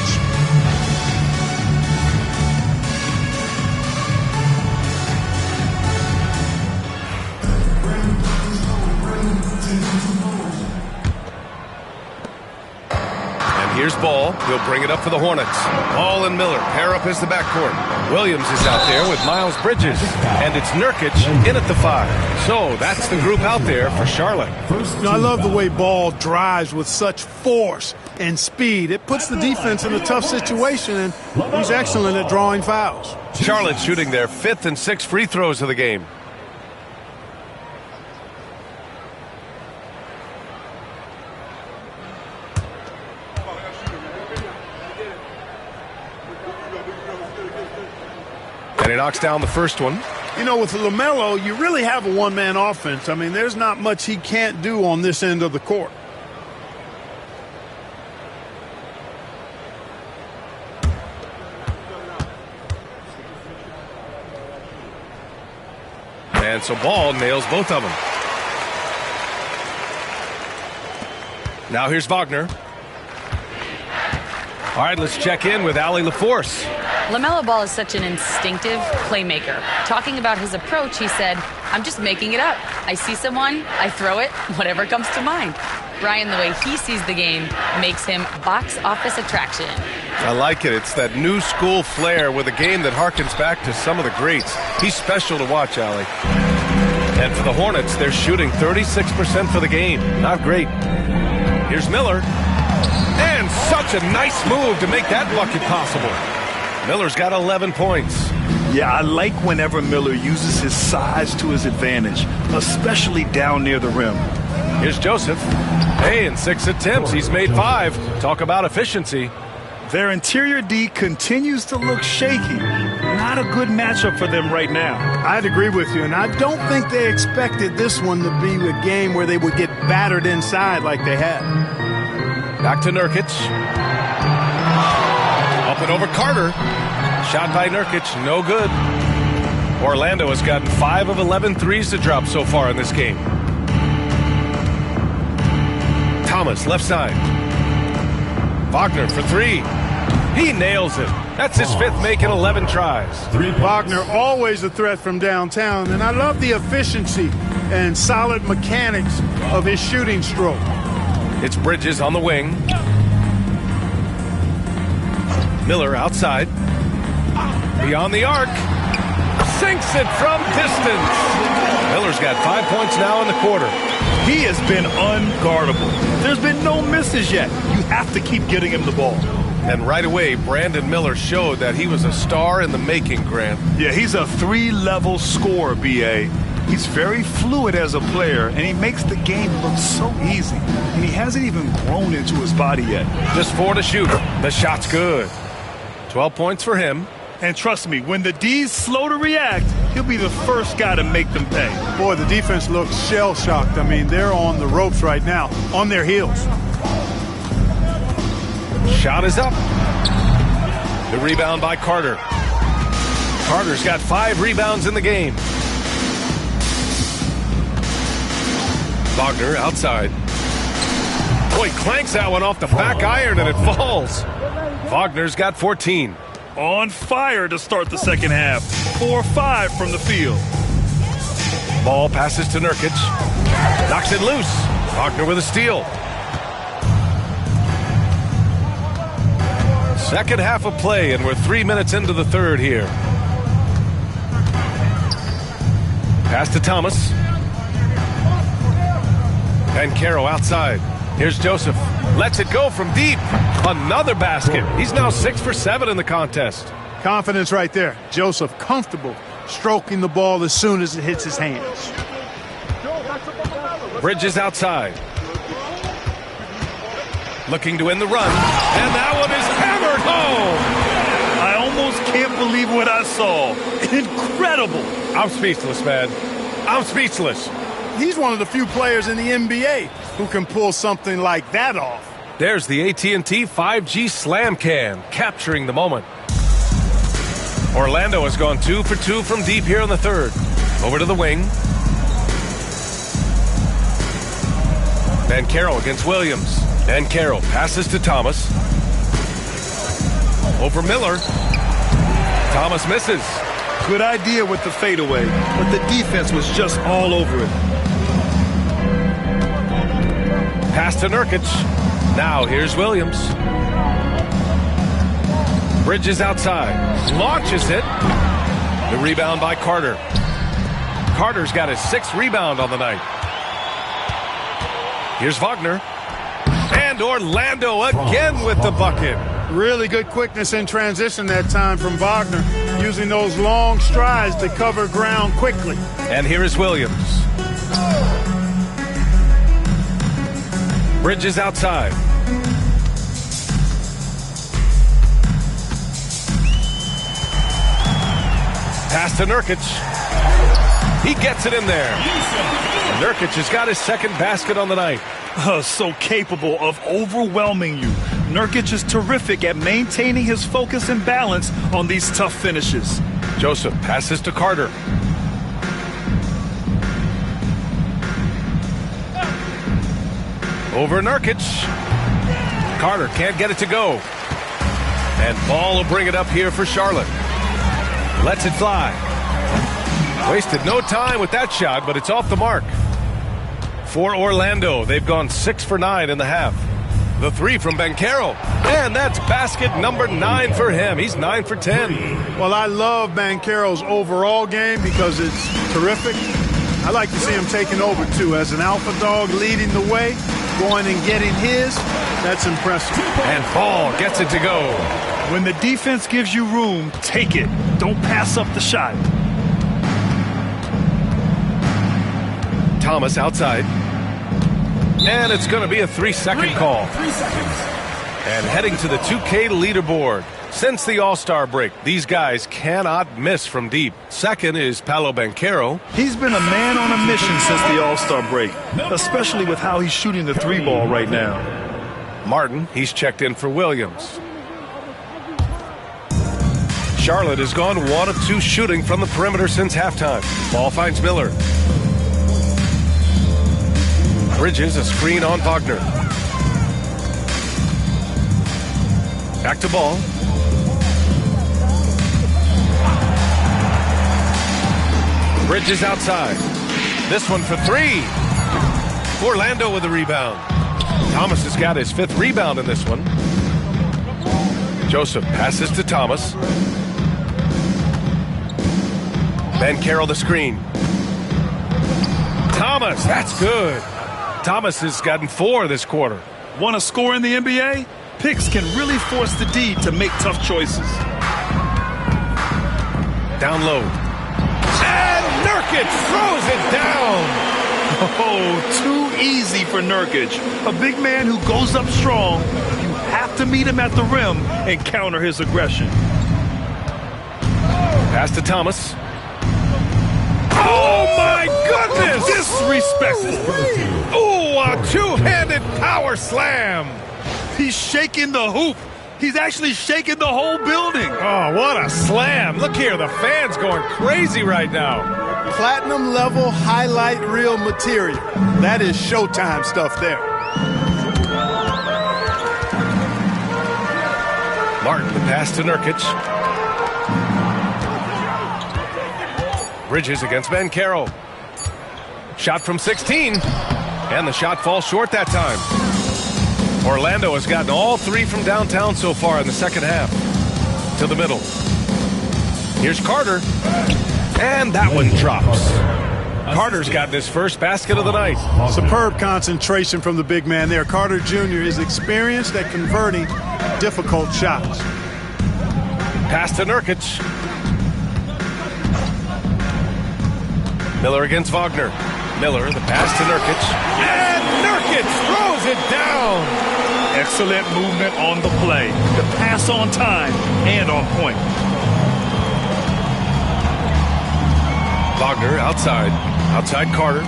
Here's Ball. He'll bring it up for the Hornets. Ball and Miller pair up as the backcourt. Williams is out there with Miles Bridges. And it's Nurkic in at the 5. So that's the group out there for Charlotte. You know, I love the way Ball drives with such force and speed. It puts the defense in a tough situation, and he's excellent at drawing fouls. Charlotte shooting their 5th and 6th free throws of the game. And he knocks down the first one. You know, with LaMelo, you really have a one-man offense. I mean, there's not much he can't do on this end of the court. And so Ball nails both of them. Now here's Wagner. All right, let's check in with Allie LaForce. LaMelo Ball is such an instinctive playmaker. Talking about his approach, he said, "I'm just making it up. I see someone, I throw it, whatever comes to mind." Ryan, the way he sees the game makes him box office attraction. I like it. It's that new school flair with a game that harkens back to some of the greats. He's special to watch, Allie. And for the Hornets, they're shooting 36% for the game. Not great. Here's Miller. And such a nice move to make that bucket possible. Miller's got 11 points. Yeah, I like whenever Miller uses his size to his advantage, especially down near the rim. Here's Joseph. Hey, in 6 attempts, he's made 5. Talk about efficiency. Their interior D continues to look shaky. Not a good matchup for them right now. I'd agree with you, and I don't think they expected this one to be a game where they would get battered inside like they had. Back to Nurkic. Up and over Carter. Shot by Nurkic, no good. Orlando has gotten 5 of 11 threes to drop so far in this game. Thomas, left side. Wagner for 3. He nails it. That's his 5th make in 11 tries. Wagner always a threat from downtown, and I love the efficiency and solid mechanics of his shooting stroke. It's Bridges on the wing. Miller outside. Beyond the arc. Sinks it from distance. Miller's got 5 points now in the quarter. He has been unguardable. There's been no misses yet. You have to keep getting him the ball. And right away, Brandon Miller showed that he was a star in the making, Grant. Yeah, he's a 3-level scorer, B.A. He's very fluid as a player, and he makes the game look so easy. And he hasn't even grown into his body yet. Just 4 to shoot. The shot's good. 12 points for him. And trust me, when the D's slow to react, he'll be the first guy to make them pay. Boy, the defense looks shell-shocked. I mean, they're on the ropes right now, on their heels. Shot is up. The rebound by Carter. Carter's got 5 rebounds in the game. Wagner outside. Boy, clanks that one off the back iron and it falls. Wagner's got 14. On fire to start the second half. 4-5 from the field. Ball passes to Nurkic. Knocks it loose. Wagner with a steal. Second half of play, and we're 3 minutes into the third here. Pass to Thomas. And Caro outside. Here's Joseph. Lets it go from deep. Another basket. He's now 6 for 7 in the contest. Confidence right there. Joseph comfortable stroking the ball as soon as it hits his hands. Bridges outside. Looking to win the run. And that one is hammered home. I almost can't believe what I saw. Incredible. I'm speechless, man. I'm speechless. He's one of the few players in the NBA who can pull something like that off. There's the AT&T 5G Slam Can, capturing the moment. Orlando has gone 2 for 2 from deep here in the third. Over to the wing. Caro against Williams. Caro passes to Thomas. Over Miller. Thomas misses. Good idea with the fadeaway, but the defense was just all over it. Pass to Nurkic. Now here's Williams. Bridges outside. Launches it. The rebound by Carter. Carter's got his 6th rebound on the night. Here's Wagner. And Orlando again with the bucket. Really good quickness in transition that time from Wagner, using those long strides to cover ground quickly. And here is Williams. Bridges outside. Pass to Nurkic. He gets it in there. Nurkic has got his 2nd basket on the night. So capable of overwhelming you. Nurkic is terrific at maintaining his focus and balance on these tough finishes. Joseph passes to Carter. Over Nurkic. Carter can't get it to go. And Ball will bring it up here for Charlotte. Lets it fly. Wasted no time with that shot, but it's off the mark. For Orlando, they've gone 6 for 9 in the half. The 3 from Caro. And that's basket number 9 for him. He's 9 for 10. Well, I love Banchero's overall game because it's terrific. I like to see him taking over, too. As an alpha dog leading the way, going and getting his, that's impressive. And Ball gets it to go. When the defense gives you room, take it. Don't pass up the shot. Thomas outside. And it's going to be a 3-second call. 3 seconds. And heading to the 2K leaderboard. Since the All-Star break, these guys cannot miss from deep. Second is Paolo Banchero. He's been a man on a mission since the All-Star break, especially with how he's shooting the 3-ball right now. Martin, he's checked in for Williams. Charlotte has gone 1 of 2 shooting from the perimeter since halftime. Ball finds Miller. Bridges, a screen on Wagner. Back to Ball. Bridges outside. This one for 3. Orlando with the rebound. Thomas has got his 5th rebound in this one. Joseph passes to Thomas. Banchero the screen. Thomas, that's good. Thomas has gotten 4 this quarter. Want to score in the NBA? Picks can really force the D to make tough choices. Down low. And Nurkic throws it down. Oh, too easy for Nurkic. A big man who goes up strong. You have to meet him at the rim and counter his aggression. Pass to Thomas. Oh, my goodness! Disrespectful. Oh, a two-handed power slam. He's shaking the hoop. He's actually shaking the whole building. Oh, what a slam. Look here, the fans going crazy right now. Platinum level highlight reel material. That is Showtime stuff there. Martin, the pass to Nurkic. Bridges against Banchero. Shot from 16. And the shot falls short that time. Orlando has gotten all 3 from downtown so far in the second half. To the middle. Here's Carter. And that one drops. Carter's gotten his first basket of the night. Superb concentration from the big man there. Carter Jr. is experienced at converting difficult shots. Pass to Nurkic. Miller against Wagner. Miller, the pass to Nurkic. And Nurkic throws it down. Excellent movement on the play. The pass on time and on point. Wagner outside. Outside Carter.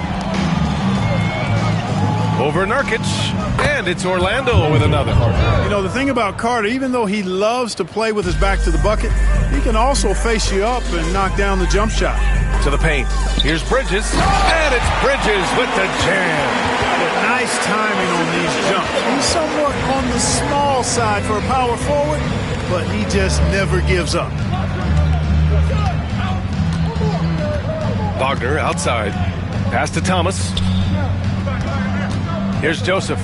Over Nurkic. And it's Orlando with another. You know, the thing about Carter, even though he loves to play with his back to the bucket, he can also face you up and knock down the jump shot. To the paint. Here's Bridges. And it's Bridges with the jam. Nice timing on these jumps. He's somewhat on the small side for a power forward, but he just never gives up. Wagner outside. Pass to Thomas. Here's Joseph.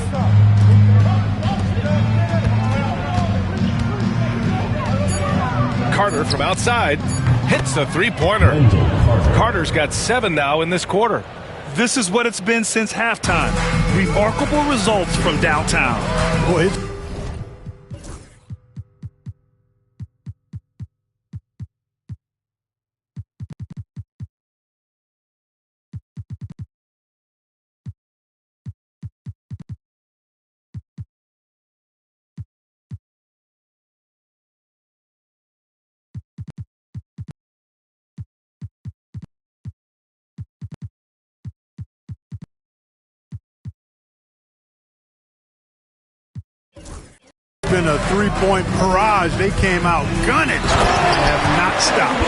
Carter from outside hits a 3-pointer. Carter's got 7 now in this quarter. This is what it's been since halftime. Remarkable results from downtown. Boy, been a 3-point barrage. They came out gunning and have not stopped.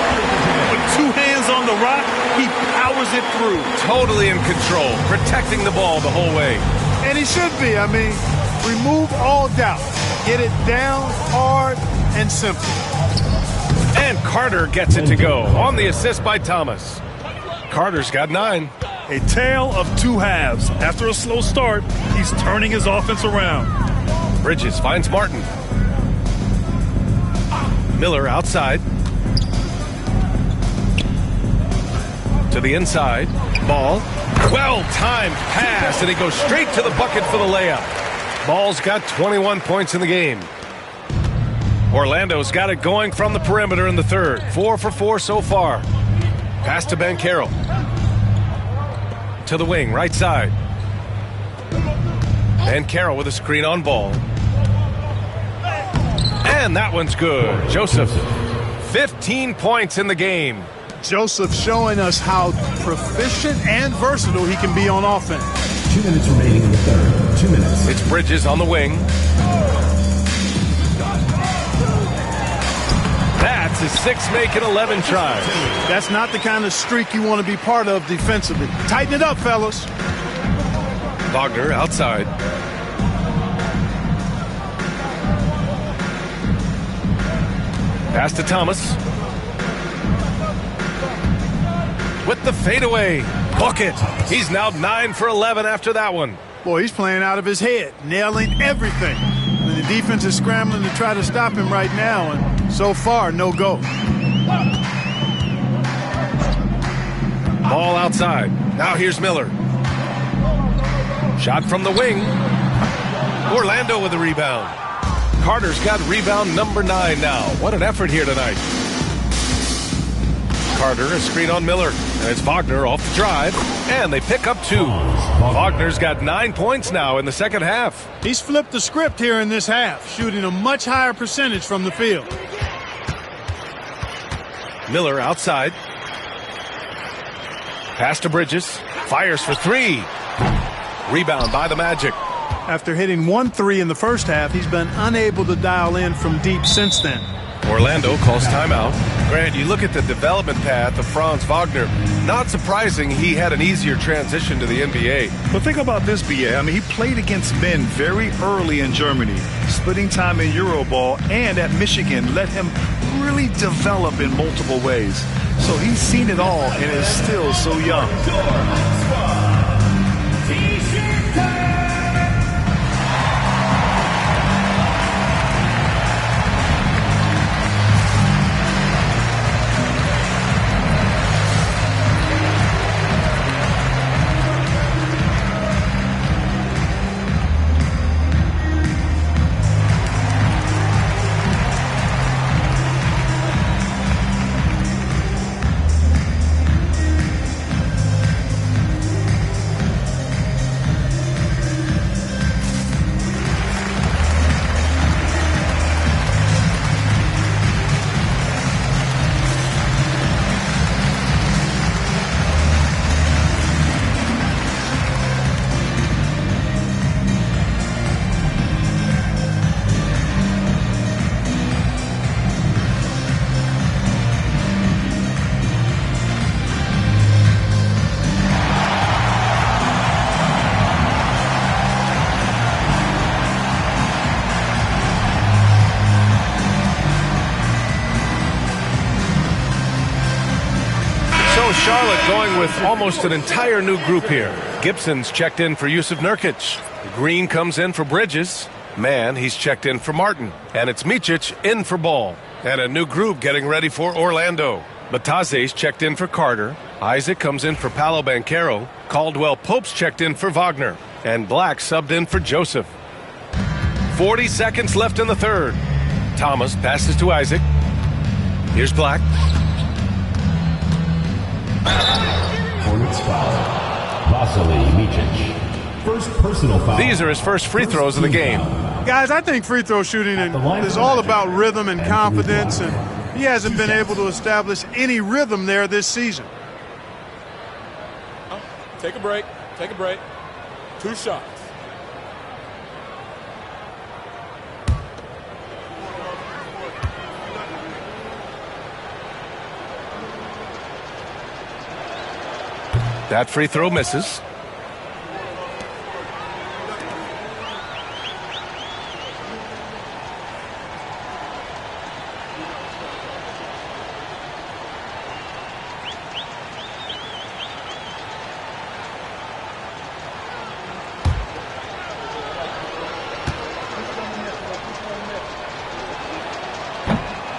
With 2 hands on the rock, he powers it through. Totally in control, protecting the ball the whole way. And he should be. I mean, remove all doubt. Get it down hard and simple. And Carter gets it to go on the assist by Thomas. Carter's got 9. A tale of 2 halves. After a slow start, he's turning his offense around. Bridges finds Martin. Miller outside. To the inside. Ball. Well-timed pass, and he goes straight to the bucket for the layup. Ball's got 21 points in the game. Orlando's got it going from the perimeter in the third. 4 for 4 so far. Pass to Banchero. To the wing, right side. Banchero with a screen on Ball. And that one's good. Joseph, 15 points in the game. Joseph showing us how proficient and versatile he can be on offense. 2 minutes remaining in the third. 2 minutes. It's Bridges on the wing. That's his 6 make and 11 tries. That's not the kind of streak you want to be part of defensively. Tighten it up, fellas. Wagner outside. Pass to Thomas. With the fadeaway. Bucket. He's now 9 for 11 after that one. Boy, he's playing out of his head, nailing everything. And the defense is scrambling to try to stop him right now, and so far, no go. Ball outside. Now here's Miller. Shot from the wing. Orlando with the rebound. Carter's got rebound number 9 now. What an effort here tonight. Carter, a screen on Miller. And it's Wagner off the drive. And they pick up 2. Wagner's got 9 points now in the second half. He's flipped the script here in this half, shooting a much higher percentage from the field. Miller outside. Pass to Bridges. Fires for 3. Rebound by the Magic. After hitting 1 3 in the first half, he's been unable to dial in from deep since then. Orlando calls timeout. Grant, you look at the development path of Franz Wagner. Not surprising he had an easier transition to the NBA. But think about this, BA. I mean, he played against men very early in Germany, splitting time in Euroball, and at Michigan let him really develop in multiple ways. So he's seen it all and is still so young. Charlotte going with almost an entire new group here. Gibson's checked in for Yusuf Nurkic. Green comes in for Bridges. Mann, he's checked in for Martin. And it's Micic in for Ball. And a new group getting ready for Orlando. Bataze's checked in for Carter. Isaac comes in for Paolo Banchero. Caldwell Pope's checked in for Wagner. And Black subbed in for Joseph. 40 seconds left in the third. Thomas passes to Isaac. Here's Black. Hornets foul. Vasily Micic. First personal foul. These are his first free throws of the game. Guys, I think free throw shooting is all about rhythm and confidence, and he hasn't been able to establish any rhythm there this season. Take a break. Take a break. 2 shots. That free throw misses.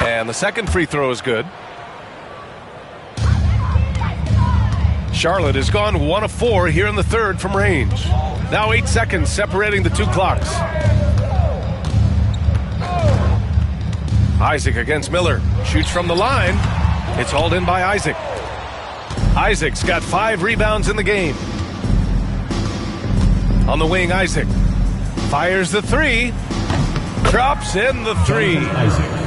And the second free throw is good. Charlotte has gone 1 of 4 here in the third from range. Now 8 seconds separating the 2 clocks. Isaac against Miller. Shoots from the line. It's hauled in by Isaac. Isaac's got 5 rebounds in the game. On the wing, Isaac fires the 3. Drops in the three.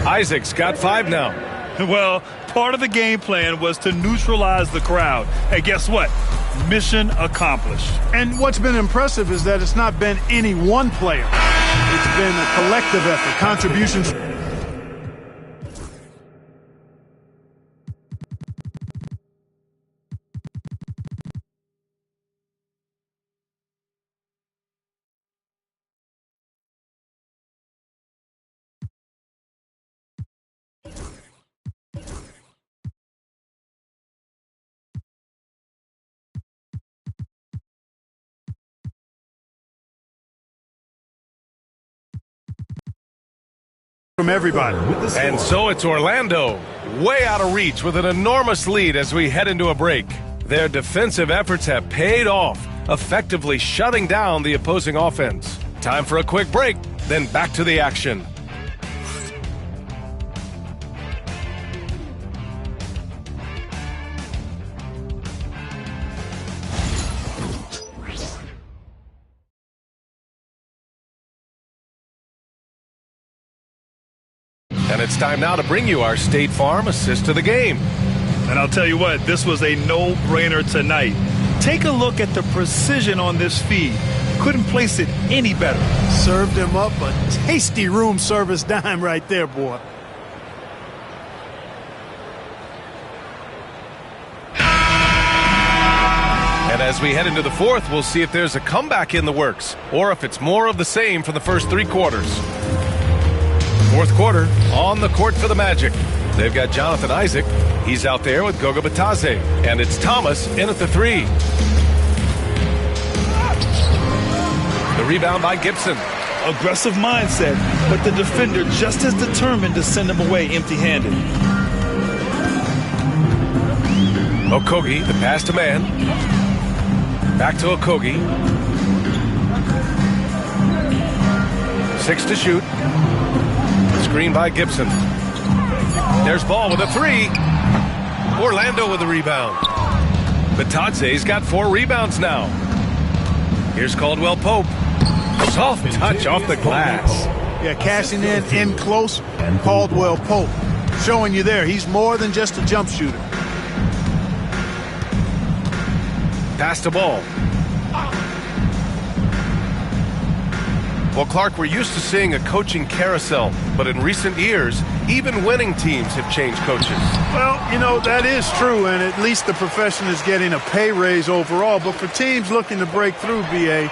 Isaac's got 5 now. Well, part of the game plan was to neutralize the crowd. And guess what? Mission accomplished. And what's been impressive is that it's not been any one player. It's been a collective effort, contributions. From everybody. And so it's Orlando, way out of reach with an enormous lead as we head into a break. Their defensive efforts have paid off, effectively shutting down the opposing offense. Time for a quick break, then back to the action. And it's time now to bring you our State Farm assist to the game. And I'll tell you what, this was a no-brainer tonight. Take a look at the precision on this feed. Couldn't place it any better. Served him up a tasty room service dime right there, boy. And as we head into the fourth, we'll see if there's a comeback in the works or if it's more of the same for the first 3 quarters. Fourth quarter, on the court for the Magic. They've got Jonathan Isaac. He's out there with Goga Bitadze. And it's Thomas in at the 3. The rebound by Gibson. Aggressive mindset, but the defender just as determined to send him away empty-handed. Okogie, the pass to man. Back to Okogie. 6 to shoot. Screen by Gibson. There's Ball with a 3. Orlando with a rebound. Bitadze's got 4 rebounds now. Here's Caldwell Pope. Soft touch off the glass. Yeah, cashing in close. Caldwell Pope showing you there. He's more than just a jump shooter. Pass to Ball. Well, Clark, we're used to seeing a coaching carousel, but in recent years, even winning teams have changed coaches. Well, you know, that is true, and at least the profession is getting a pay raise overall. But for teams looking to break through, BA,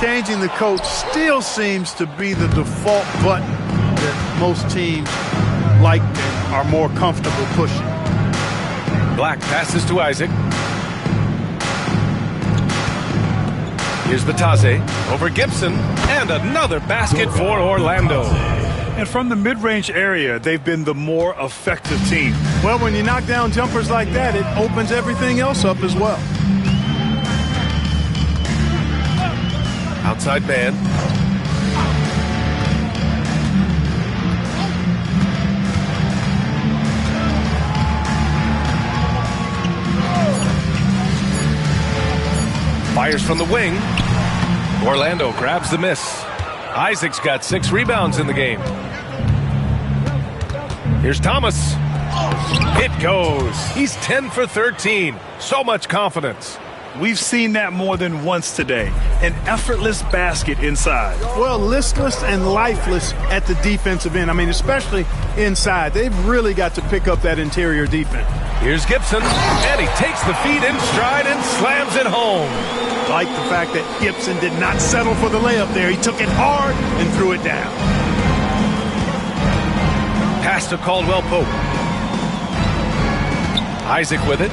changing the coach still seems to be the default button that most teams like and are more comfortable pushing. Black passes to Isaac. Here's Bitadze over Gibson, and another basket for Orlando. And from the mid-range area, they've been the more effective team. Well, when you knock down jumpers like that, it opens everything else up as well. Outside man. Fires from the wing. Orlando grabs the miss. Isaac's got 6 rebounds in the game. Here's Thomas. It goes. He's 10 for 13. So much confidence. We've seen that more than once today. An effortless basket inside. Well, listless and lifeless at the defensive end. I mean, especially inside. They've really got to pick up that interior defense. Here's Gibson, and he takes the feed in stride and slams it home. Like the fact that Gibson did not settle for the layup there. He took it hard and threw it down. Pass to Caldwell Pope. Isaac with it.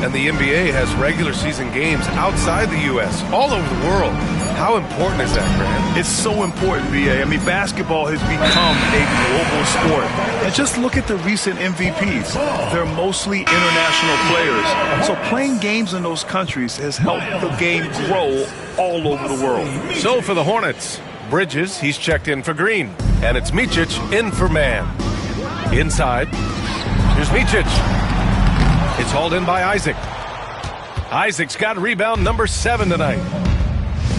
And the NBA has regular season games outside the U.S., all over the world. How important is that, Grant? It's so important, BA. I mean, basketball has become a global sport. And just look at the recent MVPs. They're mostly international players. So playing games in those countries has helped the game grow all over the world. So for the Hornets, Bridges, he's checked in for Green. And it's Micic in for Man. Inside, here's Micic. It's hauled in by Isaac. Isaac's got rebound number 7 tonight.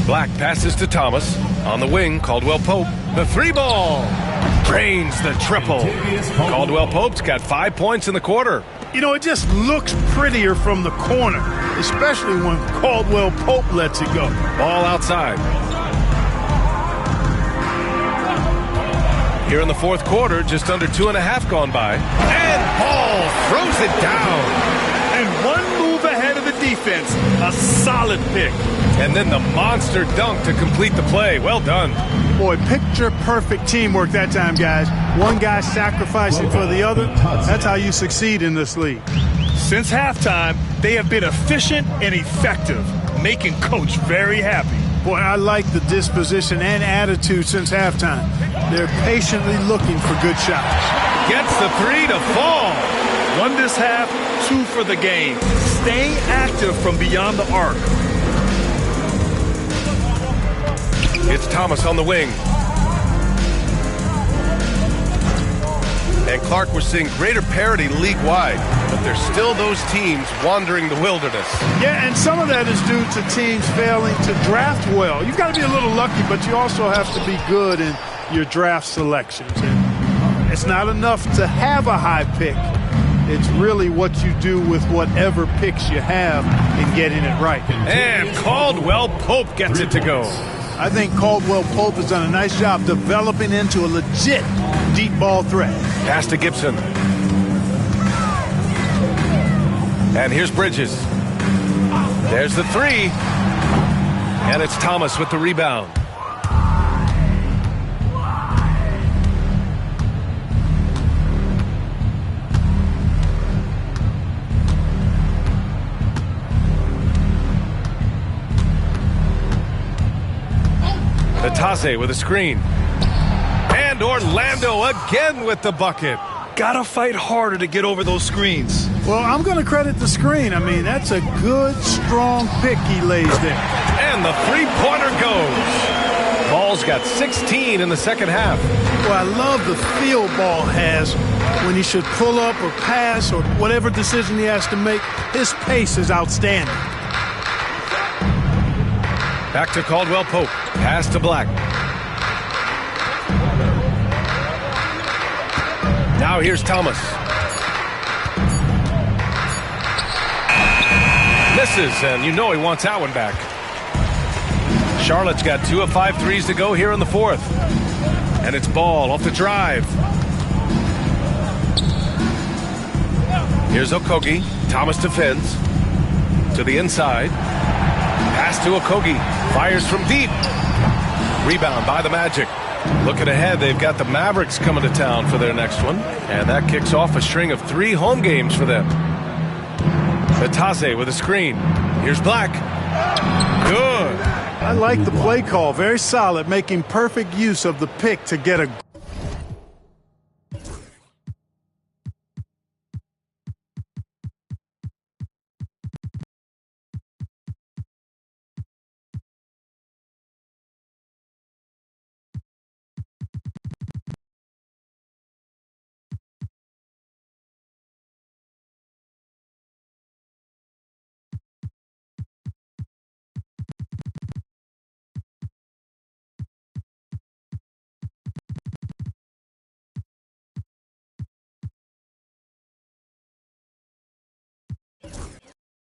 Black passes to Thomas. On the wing, Caldwell Pope. The 3-ball. Drains the triple. Caldwell Pope's got 5 points in the quarter. You know, it just looks prettier from the corner, especially when Caldwell Pope lets it go. Ball outside. Here in the fourth quarter, just under 2.5 gone by. And Ball throws it down. And one move ahead of the defense. A solid pick. And then the monster dunk to complete the play. Well done. Boy, picture-perfect teamwork that time, guys. One guy sacrificing for the other. That's how you succeed in this league. Since halftime, they have been efficient and effective, making Coach very happy. Boy, I like the disposition and attitude since halftime. They're patiently looking for good shots. Gets the 3 to fall. 1 this half, 2 for the game. Stay active from beyond the arc. It's Thomas on the wing. And Clark, we're seeing greater parity league-wide, but there's still those teams wandering the wilderness. Yeah, and some of that is due to teams failing to draft well. You've got to be a little lucky, but you also have to be good in your draft selections. And it's not enough to have a high pick. It's really what you do with whatever picks you have in getting it right. And Caldwell Pope gets it to go. I think Caldwell Pope has done a nice job developing into a legit deep ball threat. Pass to Gibson. And here's Bridges. There's the 3. And it's Thomas with the rebound. Batase with a screen. And Orlando again with the bucket. Gotta fight harder to get over those screens. Well, I'm going to credit the screen. I mean, that's a good, strong pick he lays there. And the three-pointer goes. Ball's got 16 in the second half. Well, I love the feel Ball has when he should pull up or pass or whatever decision he has to make. His pace is outstanding. Back to Caldwell Pope. Pass to Black. Now here's Thomas. Misses, and you know he wants that one back. Charlotte's got 2 of 5 threes to go here in the fourth. And it's Ball off the drive. Here's Okogie. Thomas defends. To the inside. Pass to Okogie. Fires from deep. Rebound by the Magic. Looking ahead, they've got the Mavericks coming to town for their next one. And that kicks off a string of 3 home games for them. Batase with a screen. Here's Black. Good. I like the play call. Very solid, making perfect use of the pick to get a...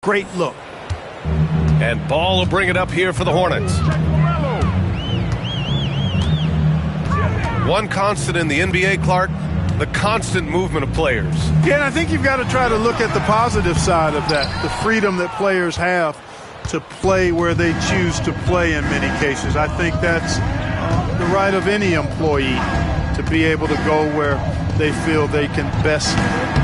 Great look. And Ball will bring it up here for the Hornets. One constant in the NBA, Clark, the constant movement of players. Yeah, and I think you've got to try to look at the positive side of that, the freedom that players have to play where they choose to play in many cases. I think that's the right of any employee to be able to go where they feel they can best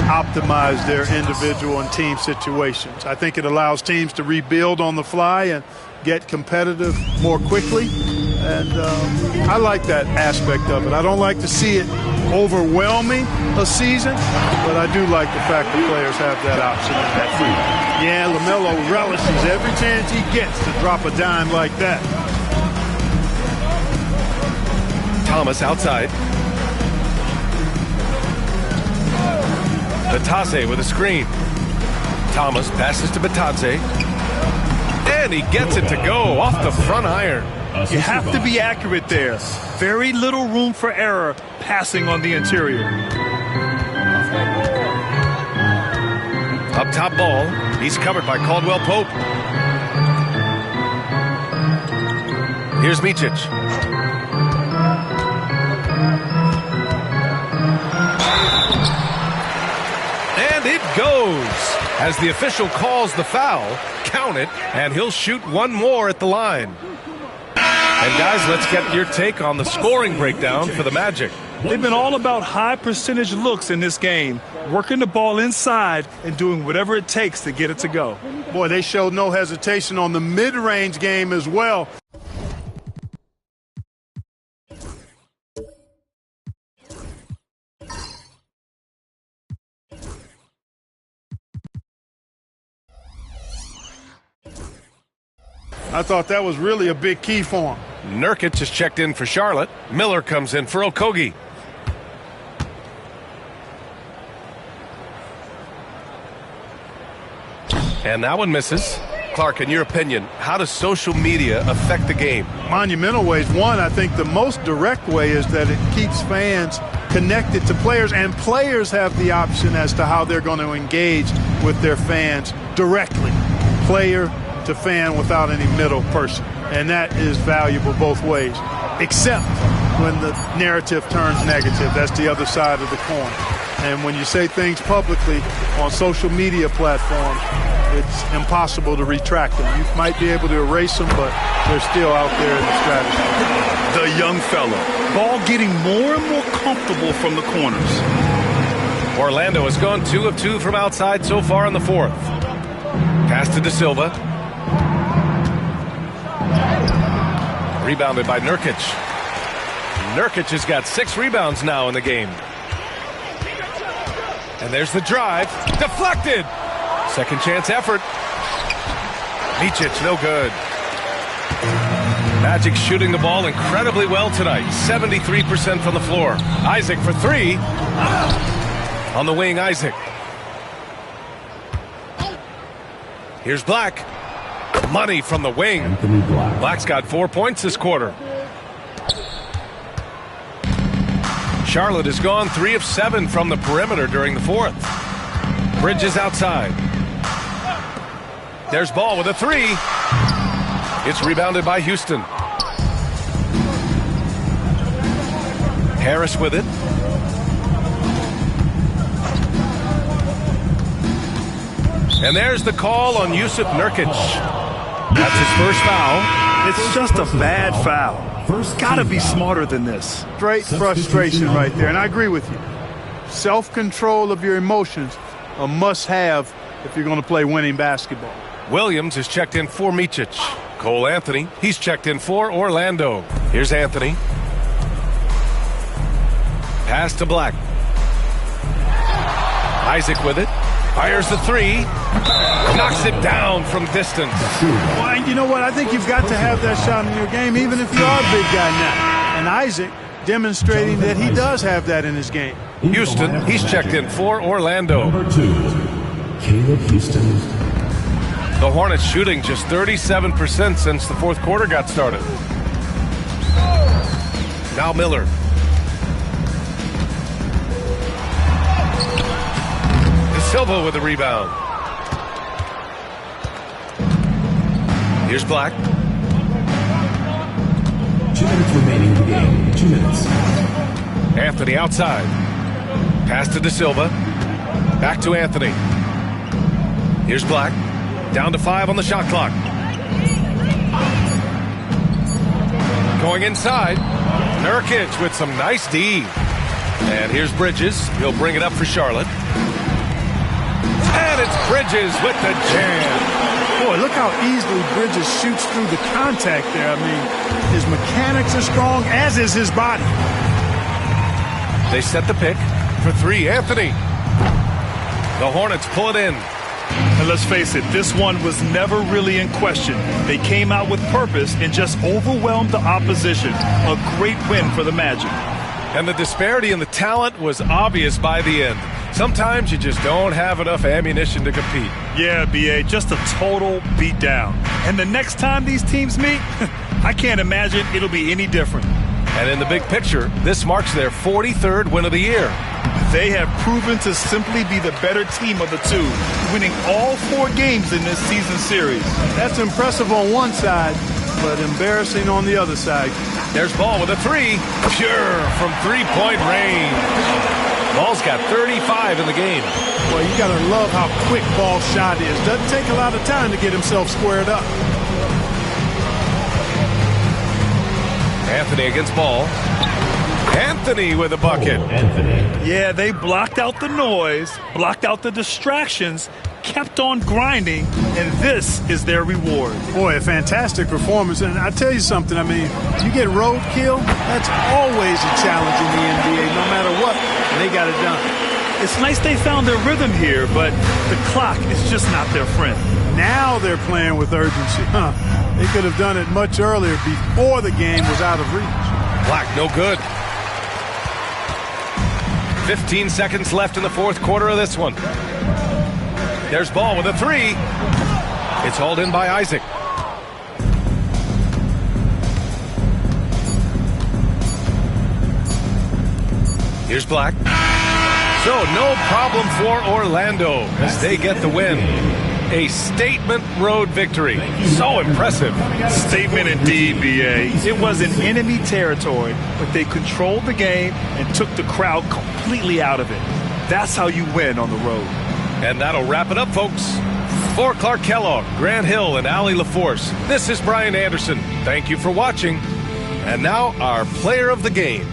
optimize their individual and team situations. I think it allows teams to rebuild on the fly and get competitive more quickly. And I like that aspect of it. I don't like to see it overwhelming a season, but I do like the fact that players have that option and that freedom. Yeah, LaMelo relishes every chance he gets to drop a dime like that. Thomas outside. Batase with a screen. Thomas passes to Batase. And he gets it to go off the front iron. You have to be accurate there. Very little room for error passing on the interior. Up top ball. He's covered by Caldwell Pope. Here's Micic. And it goes. As the official calls the foul, count it, and he'll shoot one more at the line. And guys, let's get your take on the scoring breakdown for the Magic. They've been all about high percentage looks in this game, working the ball inside and doing whatever it takes to get it to go. Boy, they showed no hesitation on the mid-range game as well. I thought that was really a big key for him. Nurkic is checked in for Charlotte. Miller comes in for Okogie. And that one misses. Clark, in your opinion, how does social media affect the game? Monumental ways. One, I think the most direct way is that it keeps fans connected to players, and players have the option as to how they're going to engage with their fans directly, player to fan, without any middle person. And that is valuable both ways, except when the narrative turns negative. That's the other side of the coin. And when you say things publicly on social media platforms, it's impossible to retract them. You might be able to erase them, but they're still out there in the strategy. The young fella. Ball getting more and more comfortable from the corners. Orlando has gone 2 of 2 from outside so far in the fourth. Pass to De Silva. Rebounded by Nurkic. Nurkic has got 6 rebounds now in the game. And there's the drive. Deflected. Second chance effort. Micic, no good. Magic shooting the ball incredibly well tonight. 73% from the floor. Isaac for 3. On the wing, Isaac. Here's Black. Money from the wing. Black's got 4 points this quarter. Charlotte has gone 3 of 7 from the perimeter during the fourth. Bridges outside. There's Ball with a 3. It's rebounded by Houston. Harris with it. And there's the call on Jusuf Nurkic. That's his first foul. It's just a bad foul. Gotta be smarter than this. Straight frustration right there, and I agree with you. Self-control of your emotions, a must-have if you're going to play winning basketball. Williams is checked in for Micic. Cole Anthony, he's checked in for Orlando. Here's Anthony. Pass to Black. Isaac with it. Fires the 3. Knocks it down from distance. Well, you know what? I think you've got to have that shot in your game, even if you are a big guy now. And Isaac demonstrating that he does have that in his game. Houston, he's checked in for Orlando. Number 2, Caleb Houston. The Hornets shooting just 37% since the fourth quarter got started. Now Miller. De Silva with the rebound. Here's Black. 2 minutes remaining in the game. 2 minutes. Anthony outside. Pass to De Silva. Back to Anthony. Here's Black. Down to 5 on the shot clock. Going inside. Nurkic with some nice D. And here's Bridges. He'll bring it up for Charlotte. And it's Bridges with the jam. Boy, look how easily Bridges shoots through the contact there. I mean, his mechanics are strong, as is his body. They set the pick for 3. Anthony. The Hornets pull it in. And let's face it, this one was never really in question. They came out with purpose and just overwhelmed the opposition. A great win for the Magic. And the disparity in the talent was obvious by the end. Sometimes you just don't have enough ammunition to compete. Yeah, B.A., just a total beatdown. And the next time these teams meet, I can't imagine it'll be any different. And in the big picture, this marks their 43rd win of the year. They have proven to simply be the better team of the two, winning all 4 games in this season series. That's impressive on one side, but embarrassing on the other side. There's Ball with a 3. Pure from three-point range. Ball's got 35 in the game. Well, you got to love how quick Ball's shot is. Doesn't take a lot of time to get himself squared up. Anthony against Ball. Anthony with a bucket. Yeah, they blocked out the noise, blocked out the distractions, kept on grinding, and this is their reward. Boy, a fantastic performance. And I tell you something, I mean, you get roadkill, that's always a challenge in the NBA. No matter what, they got it done. It's nice they found their rhythm here, but the clock is just not their friend. Now they're playing with urgency. They could have done it much earlier before the game was out of reach. Black, no good. 15 seconds left in the fourth quarter of this one. There's Ball with a 3. It's hauled in by Isaac. Here's Black. So no problem for Orlando as they get the win. A statement road victory. So impressive. Statement indeed, B.A. It was in enemy territory, but they controlled the game and took the crowd completely out of it. That's how you win on the road. And that'll wrap it up, folks. For Clark Kellogg, Grant Hill, and Allie LaForce, this is Brian Anderson. Thank you for watching. And now our player of the game.